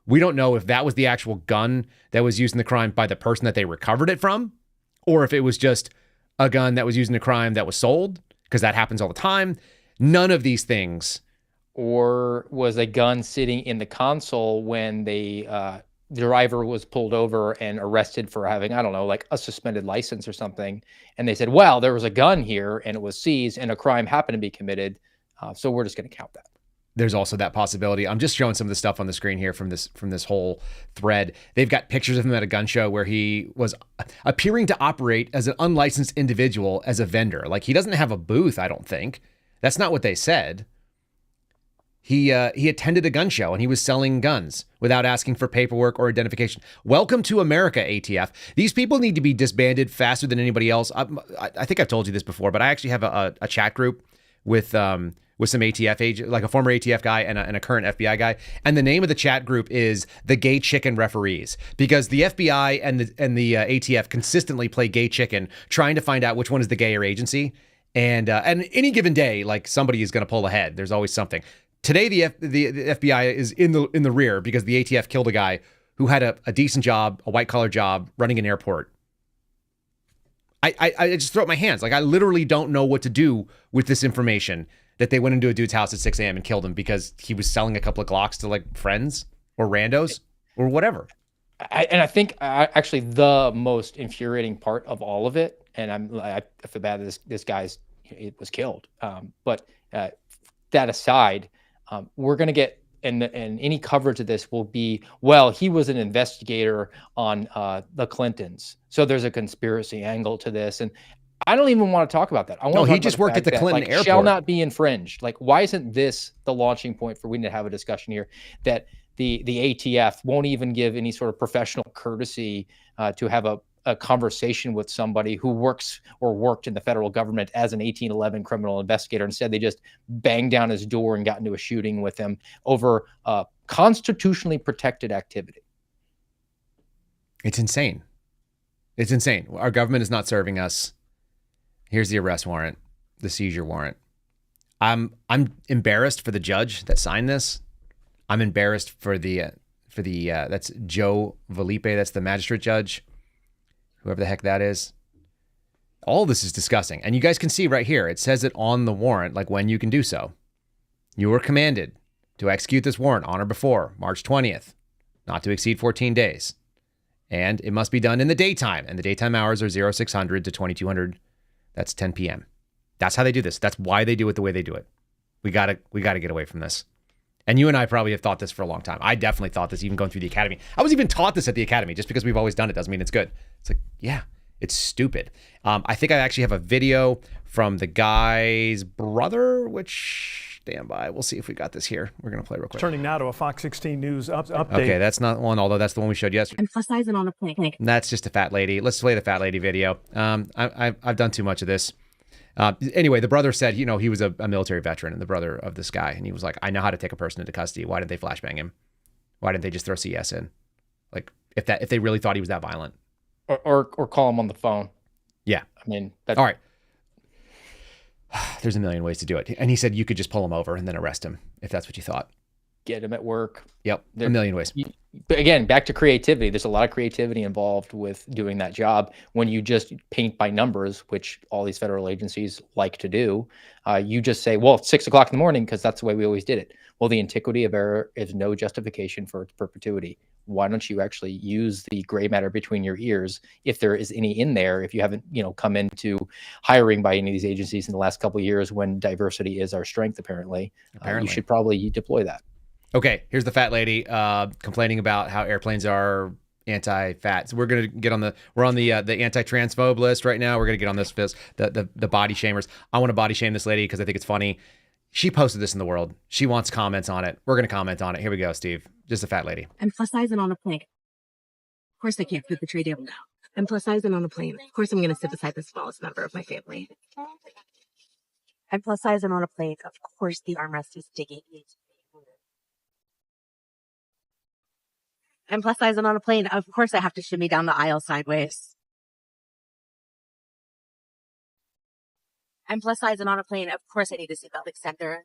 we don't know if that was the actual gun that was used in the crime by the person that they recovered it from, or if it was just a gun that was used in a crime that was sold, because that happens all the time. None of these things. Or was a gun sitting in the console when the driver was pulled over and arrested for having, I don't know, like a suspended license or something. And they said, well, there was a gun here and it was seized and a crime happened to be committed. So we're just going to count that. There's also that possibility. I'm just showing some of the stuff on the screen here from this whole thread. They've got pictures of him at a gun show where he was appearing to operate as an unlicensed individual as a vendor. Like, he doesn't have a booth, I don't think. That's not what they said. He attended a gun show and he was selling guns without asking for paperwork or identification. Welcome to America, ATF. These people need to be disbanded faster than anybody else. I think I've told you this before, but I actually have a chat group with some ATF agent, like a former ATF guy and a current FBI guy. And the name of the chat group is the Gay Chicken Referees, because the FBI and the ATF consistently play gay chicken, trying to find out which one is the gayer agency. And any given day, like, somebody is going to pull ahead. There's always something. Today, the FBI is in the rear because the ATF killed a guy who had a decent job, a white collar job, running an airport. I just throw up my hands. Like, I literally don't know what to do with this information that they went into a dude's house at 6 a.m. and killed him because he was selling a couple of Glocks to, like, friends or randos or whatever. I think actually the most infuriating part of all of it, and I feel bad that this guy's was killed. But that aside, we're going to get, and any coverage of this will be, well, he was an investigator on the Clintons, so there's a conspiracy angle to this, and I don't even want to talk about that. He just worked at the Clinton airport. Shall not be infringed. Like, why isn't this the launching point for we need to have a discussion here that the ATF won't even give any sort of professional courtesy to have a conversation with somebody who works or worked in the federal government as an 1811 criminal investigator. Instead, they just banged down his door and got into a shooting with him over constitutionally protected activity. It's insane. It's insane. Our government is not serving us. Here's the arrest warrant, the seizure warrant. I'm embarrassed for the judge that signed this. I'm embarrassed for the that's Joe Valipe. That's the magistrate judge, whoever the heck that is. All this is disgusting. And you guys can see right here, it says it on the warrant, like when you can do so. You are commanded to execute this warrant on or before March 20th, not to exceed 14 days. And it must be done in the daytime. And the daytime hours are 0600 to 2200. That's 10 p.m. That's how they do this. That's why they do it the way they do it. We gotta get away from this. And you and I probably have thought this for a long time. I definitely thought this even going through the academy. I was even taught this at the academy. Just because we've always done it doesn't mean it's good. It's like, yeah, it's stupid. I think I actually have a video from the guy's brother, which, stand by. We'll see if we got this here. We're going to play real quick. Turning now to a Fox 16 News update. Okay, that's not one, although that's the one we showed yesterday. Emphasizing on a point. That's just a fat lady. Let's play the fat lady video. I've done too much of this. Anyway, the brother said, he was a military veteran, and the brother of this guy, and he was like, I know how to take a person into custody. Why didn't they flashbang him? Why didn't they just throw CS in? Like, if they really thought he was that violent. Or call him on the phone. Yeah. I mean, all right. There's a million ways to do it. And he said you could just pull him over and then arrest him if that's what you thought. get them at work. Yep, a million ways. But again, back to creativity. There's a lot of creativity involved with doing that job. When you just paint by numbers, which all these federal agencies like to do, you just say, well, it's 6 o'clock in the morning because that's the way we always did it. Well, the antiquity of error is no justification for its perpetuity. Why don't you actually use the gray matter between your ears, if there is any in there, if you haven't, come into hiring by any of these agencies in the last couple of years when diversity is our strength, apparently. You should probably deploy that. Okay, here's the fat lady complaining about how airplanes are anti-fat. So we're gonna get on the anti-transphobe list right now. We're gonna get on this the body shamers. I want to body shame this lady because I think it's funny. She posted this in the world. She wants comments on it. We're gonna comment on it. Here we go, Steve. Just a fat lady. I'm plus size and on a plane. Of course I can't fit the tray table now. I'm plus size and on a plane. Of course I'm gonna sit beside the smallest member of my family. I'm plus size and on a plane. Of course the armrest is digging. I'm plus size and on a plane. Of course I have to shimmy down the aisle sideways. I'm plus size and on a plane. Of course I need a seatbelt extender.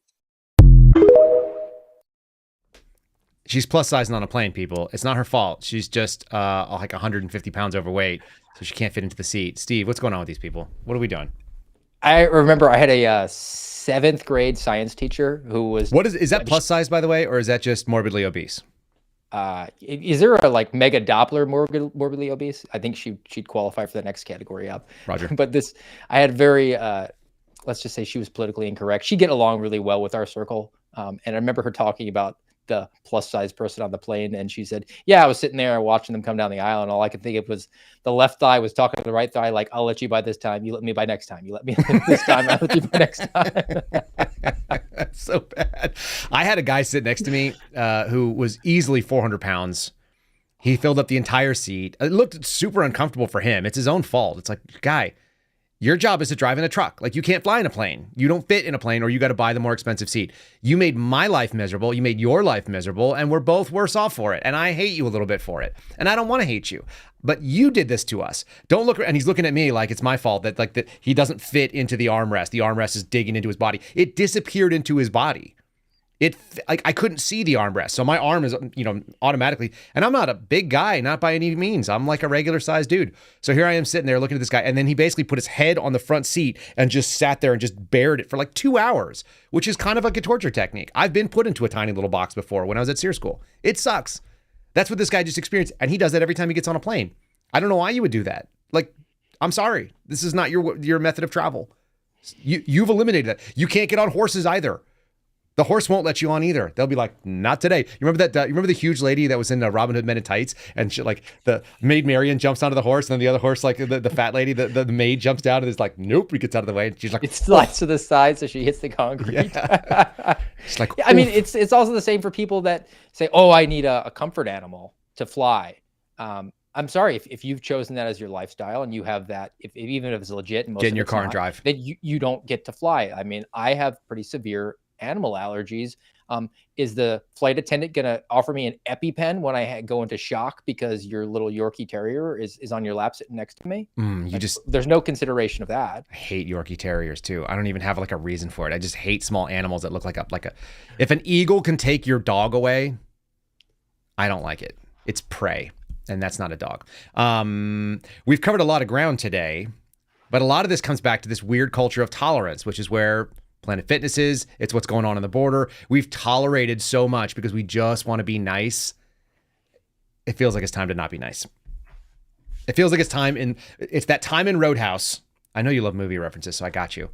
She's plus size and on a plane, people. It's not her fault. She's just like 150 pounds overweight, so she can't fit into the seat. Steve, what's going on with these people? What are we doing? I remember I had a 7th grade science teacher who was... Is that plus size, by the way, or is that just morbidly obese? Is there a mega Doppler morbidly obese? I think she'd qualify for the next category up. Roger. But I had very, let's just say she was politically incorrect. She'd get along really well with our circle. And I remember her talking about the plus size person on the plane. And she said, yeah, I was sitting there watching them come down the aisle. And all I could think of was the left thigh was talking to the right thigh. Like, I'll let you by this time. You let me by next time. You let me this time. I'll let you by next time. That's so bad. I had a guy sit next to me who was easily 400 pounds. He filled up the entire seat. It looked super uncomfortable for him. It's his own fault. It's like, guy, your job is to drive in a truck. Like, you can't fly in a plane. You don't fit in a plane, or you got to buy the more expensive seat. You made my life miserable. You made your life miserable, and we're both worse off for it. And I hate you a little bit for it. And I don't want to hate you, but you did this to us. Don't look. And he's looking at me like it's my fault that he doesn't fit into the armrest. The armrest is digging into his body. It disappeared into his body. I couldn't see the armrest. So my arm is, automatically, and I'm not a big guy, not by any means. I'm like a regular sized dude. So here I am sitting there looking at this guy. And then he basically put his head on the front seat and just sat there and just bared it for like 2 hours, which is kind of like a torture technique. I've been put into a tiny little box before when I was at SEER school. It sucks. That's what this guy just experienced. And he does that every time he gets on a plane. I don't know why you would do that. Like, I'm sorry. This is not your method of travel. You've eliminated that. You can't get on horses either. The horse won't let you on either. They'll be like, not today. You remember that? You remember the huge lady that was in Robin Hood Men in Tights, and she, like, the Maid Marian jumps onto the horse, and then the other horse, like the fat lady, the maid jumps down and is like, nope, he gets out of the way, and she's like, it slides to the side so she hits the concrete. Yeah. She's like, I mean, it's also the same for people that say, oh, I need a comfort animal to fly. I'm sorry if you've chosen that as your lifestyle and you have that, even if it's legit, and most get in your of it's car not, and drive. then you don't get to fly. I mean, I have pretty severe animal allergies. Is the flight attendant going to offer me an EpiPen when I go into shock because your little Yorkie Terrier is on your lap sitting next to me? There's no consideration of that. I hate Yorkie Terriers too. I don't even have like a reason for it. I just hate small animals that look like a, if an eagle can take your dog away, I don't like it. It's prey, and that's not a dog. We've covered a lot of ground today, but a lot of this comes back to this weird culture of tolerance, which is where Planet Fitness is. It's what's going on the border. We've tolerated so much because we just want to be nice. It feels like it's time to not be nice. It feels like it's that time in Roadhouse. I know you love movie references, so I got you.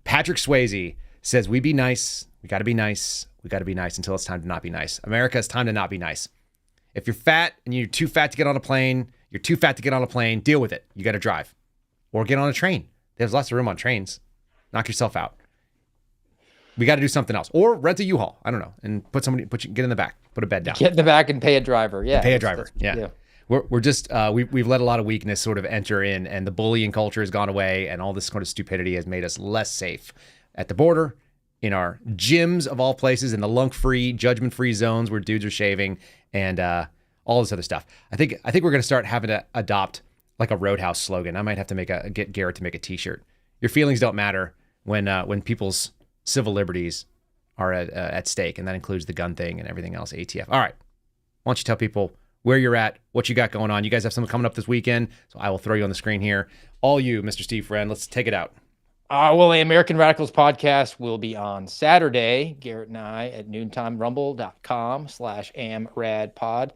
Patrick Swayze says, we be nice. We got to be nice. We got to be nice until it's time to not be nice. America, it's time to not be nice. If you're fat and you're too fat to get on a plane, deal with it. You got to drive or get on a train. There's lots of room on trains. Knock yourself out. We got to do something else, or rent a U-Haul. I don't know, and get in the back, put a bed down, get in the back, and pay a driver. Yeah, pay a driver. Yeah. We're just we've let a lot of weakness sort of enter in, and the bullying culture has gone away, and all this sort of stupidity has made us less safe at the border, in our gyms of all places, in the lunk-free, judgment-free zones where dudes are shaving, and all this other stuff. I think we're gonna start having to adopt like a Roadhouse slogan. I might have to get Garrett to make a T-shirt. Your feelings don't matter when people's civil liberties are at stake, and that includes the gun thing and everything else, ATF. All right. Why don't you tell people where you're at, what you got going on? You guys have something coming up this weekend, so I will throw you on the screen here. All you, Mr. Steve Friend, let's take it out. Well, the American Radicals podcast will be on Saturday, Garrett and I, at noontime, rumble.com/amradpod.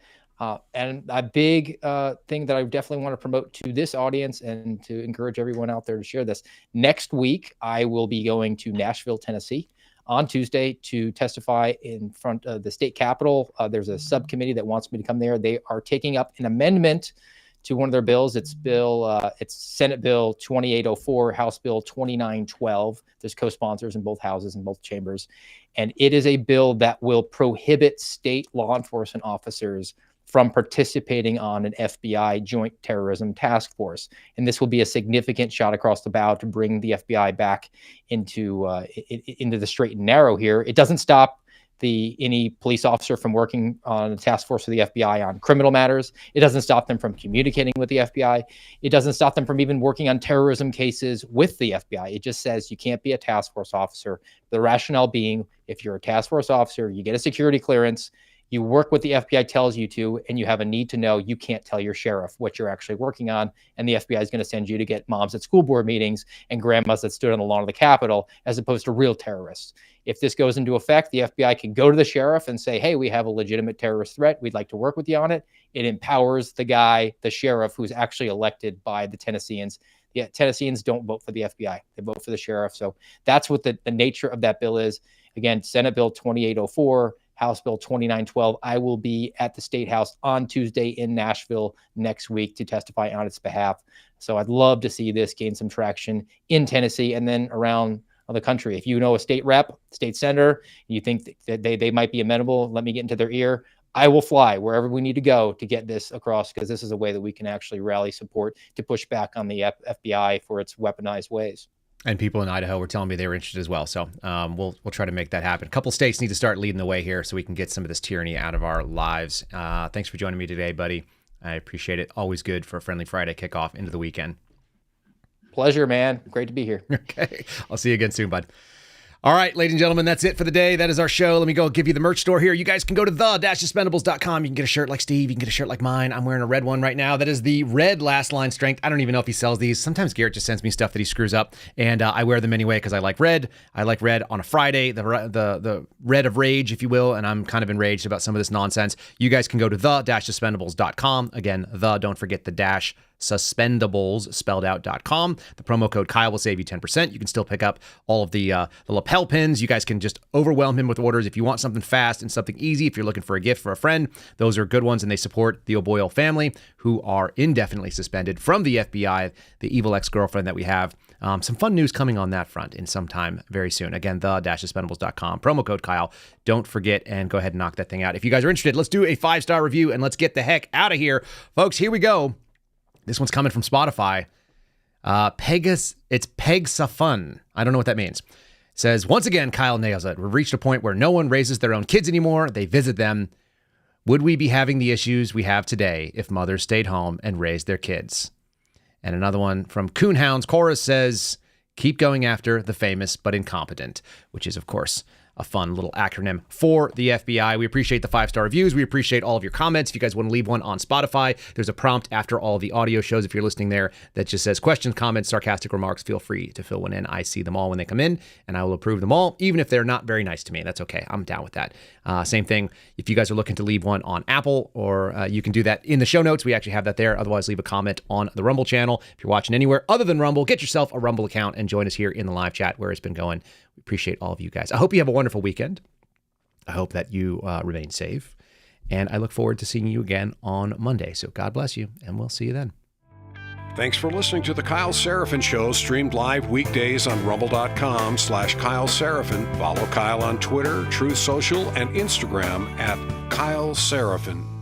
And a big thing that I definitely want to promote to this audience and to encourage everyone out there to share this. Next week, I will be going to Nashville, Tennessee on Tuesday to testify in front of the state capitol. There's a subcommittee that wants me to come there. They are taking up an amendment to one of their bills. It's Senate Bill 2804, House Bill 2912. There's co-sponsors in both houses and both chambers. And it is a bill that will prohibit state law enforcement officers from participating on an FBI joint terrorism task force. And this will be a significant shot across the bow to bring the FBI back into the straight and narrow here. It doesn't stop any police officer from working on a task force for the FBI on criminal matters. It doesn't stop them from communicating with the FBI. It doesn't stop them from even working on terrorism cases with the FBI. It just says you can't be a task force officer. The rationale being, if you're a task force officer, you get a security clearance, you work what the FBI tells you to, and you have a need to know, you can't tell your sheriff what you're actually working on. And the FBI is going to send you to get moms at school board meetings and grandmas that stood on the lawn of the Capitol, as opposed to real terrorists. If this goes into effect, the FBI can go to the sheriff and say, hey, we have a legitimate terrorist threat. We'd like to work with you on it. It empowers the sheriff who's actually elected by the Tennesseans. The Tennesseans don't vote for the FBI. They vote for the sheriff. So that's what the nature of that bill is. Again, Senate Bill 2804, House Bill 2912. I will be at the State House on Tuesday in Nashville next week to testify on its behalf. So I'd love to see this gain some traction in Tennessee and then around the country. If you know a state rep, state senator, you think that they might be amenable, let me get into their ear. I will fly wherever we need to go to get this across, because this is a way that we can actually rally support to push back on the FBI for its weaponized ways. And people in Idaho were telling me they were interested as well. So we'll try to make that happen. A couple states need to start leading the way here so we can get some of this tyranny out of our lives. Thanks for joining me today, buddy. I appreciate it. Always good for a Friendly Friday kickoff into the weekend. Pleasure, man. Great to be here. Okay. I'll see you again soon, bud. All right, ladies and gentlemen, that's it for the day. That is our show. Let me go give you the merch store here. You guys can go to the-expendables.com. You can get a shirt like Steve. You can get a shirt like mine. I'm wearing a red one right now. That is the red last line strength. I don't even know if he sells these. Sometimes Garrett just sends me stuff that he screws up, and I wear them anyway because I like red. I like red on a Friday, the red of rage, if you will, and I'm kind of enraged about some of this nonsense. You guys can go to the-expendables.com. Again, don't forget the dash suspendables spelled out.com. The promo code Kyle will save you 10%. You can still pick up all of the lapel pins. You guys can just overwhelm him with orders if you want something fast and something easy. If you're looking for a gift for a friend, those are good ones, and they support the O'Boyle family, who are indefinitely suspended from the FBI, the evil ex-girlfriend that we have. Some fun news coming on that front in some time very soon. Again, the-suspendables.com. Promo code Kyle. Don't forget, and go ahead and knock that thing out. If you guys are interested, let's do a 5-star review and let's get the heck out of here. Folks, here we go. This one's coming from Spotify. It's Pegsafun. I don't know what that means. It says, once again, Kyle nails it. We've reached a point where no one raises their own kids anymore. They visit them. Would we be having the issues we have today if mothers stayed home and raised their kids? And another one from Coonhounds Chorus says, keep going after the famous but incompetent, which is, of course, a fun little acronym for the FBI. We appreciate the 5-star reviews. We appreciate all of your comments. If you guys want to leave one on Spotify, there's a prompt after all the audio shows, if you're listening there, that just says questions, comments, sarcastic remarks. Feel free to fill one in. I see them all when they come in, and I will approve them all, even if they're not very nice to me. That's okay. I'm down with that. Same thing, if you guys are looking to leave one on Apple, or you can do that in the show notes. We actually have that there. Otherwise, leave a comment on the Rumble channel. If you're watching anywhere other than Rumble, get yourself a Rumble account and join us here in the live chat where it's been going. We appreciate all of you guys. I hope you have a wonderful weekend. I hope that you remain safe. And I look forward to seeing you again on Monday. So God bless you, and we'll see you then. Thanks for listening to the Kyle Seraphin Show, streamed live weekdays on rumble.com/Kyle Seraphin. Follow Kyle on Twitter, Truth Social, and Instagram at Kyle Seraphin.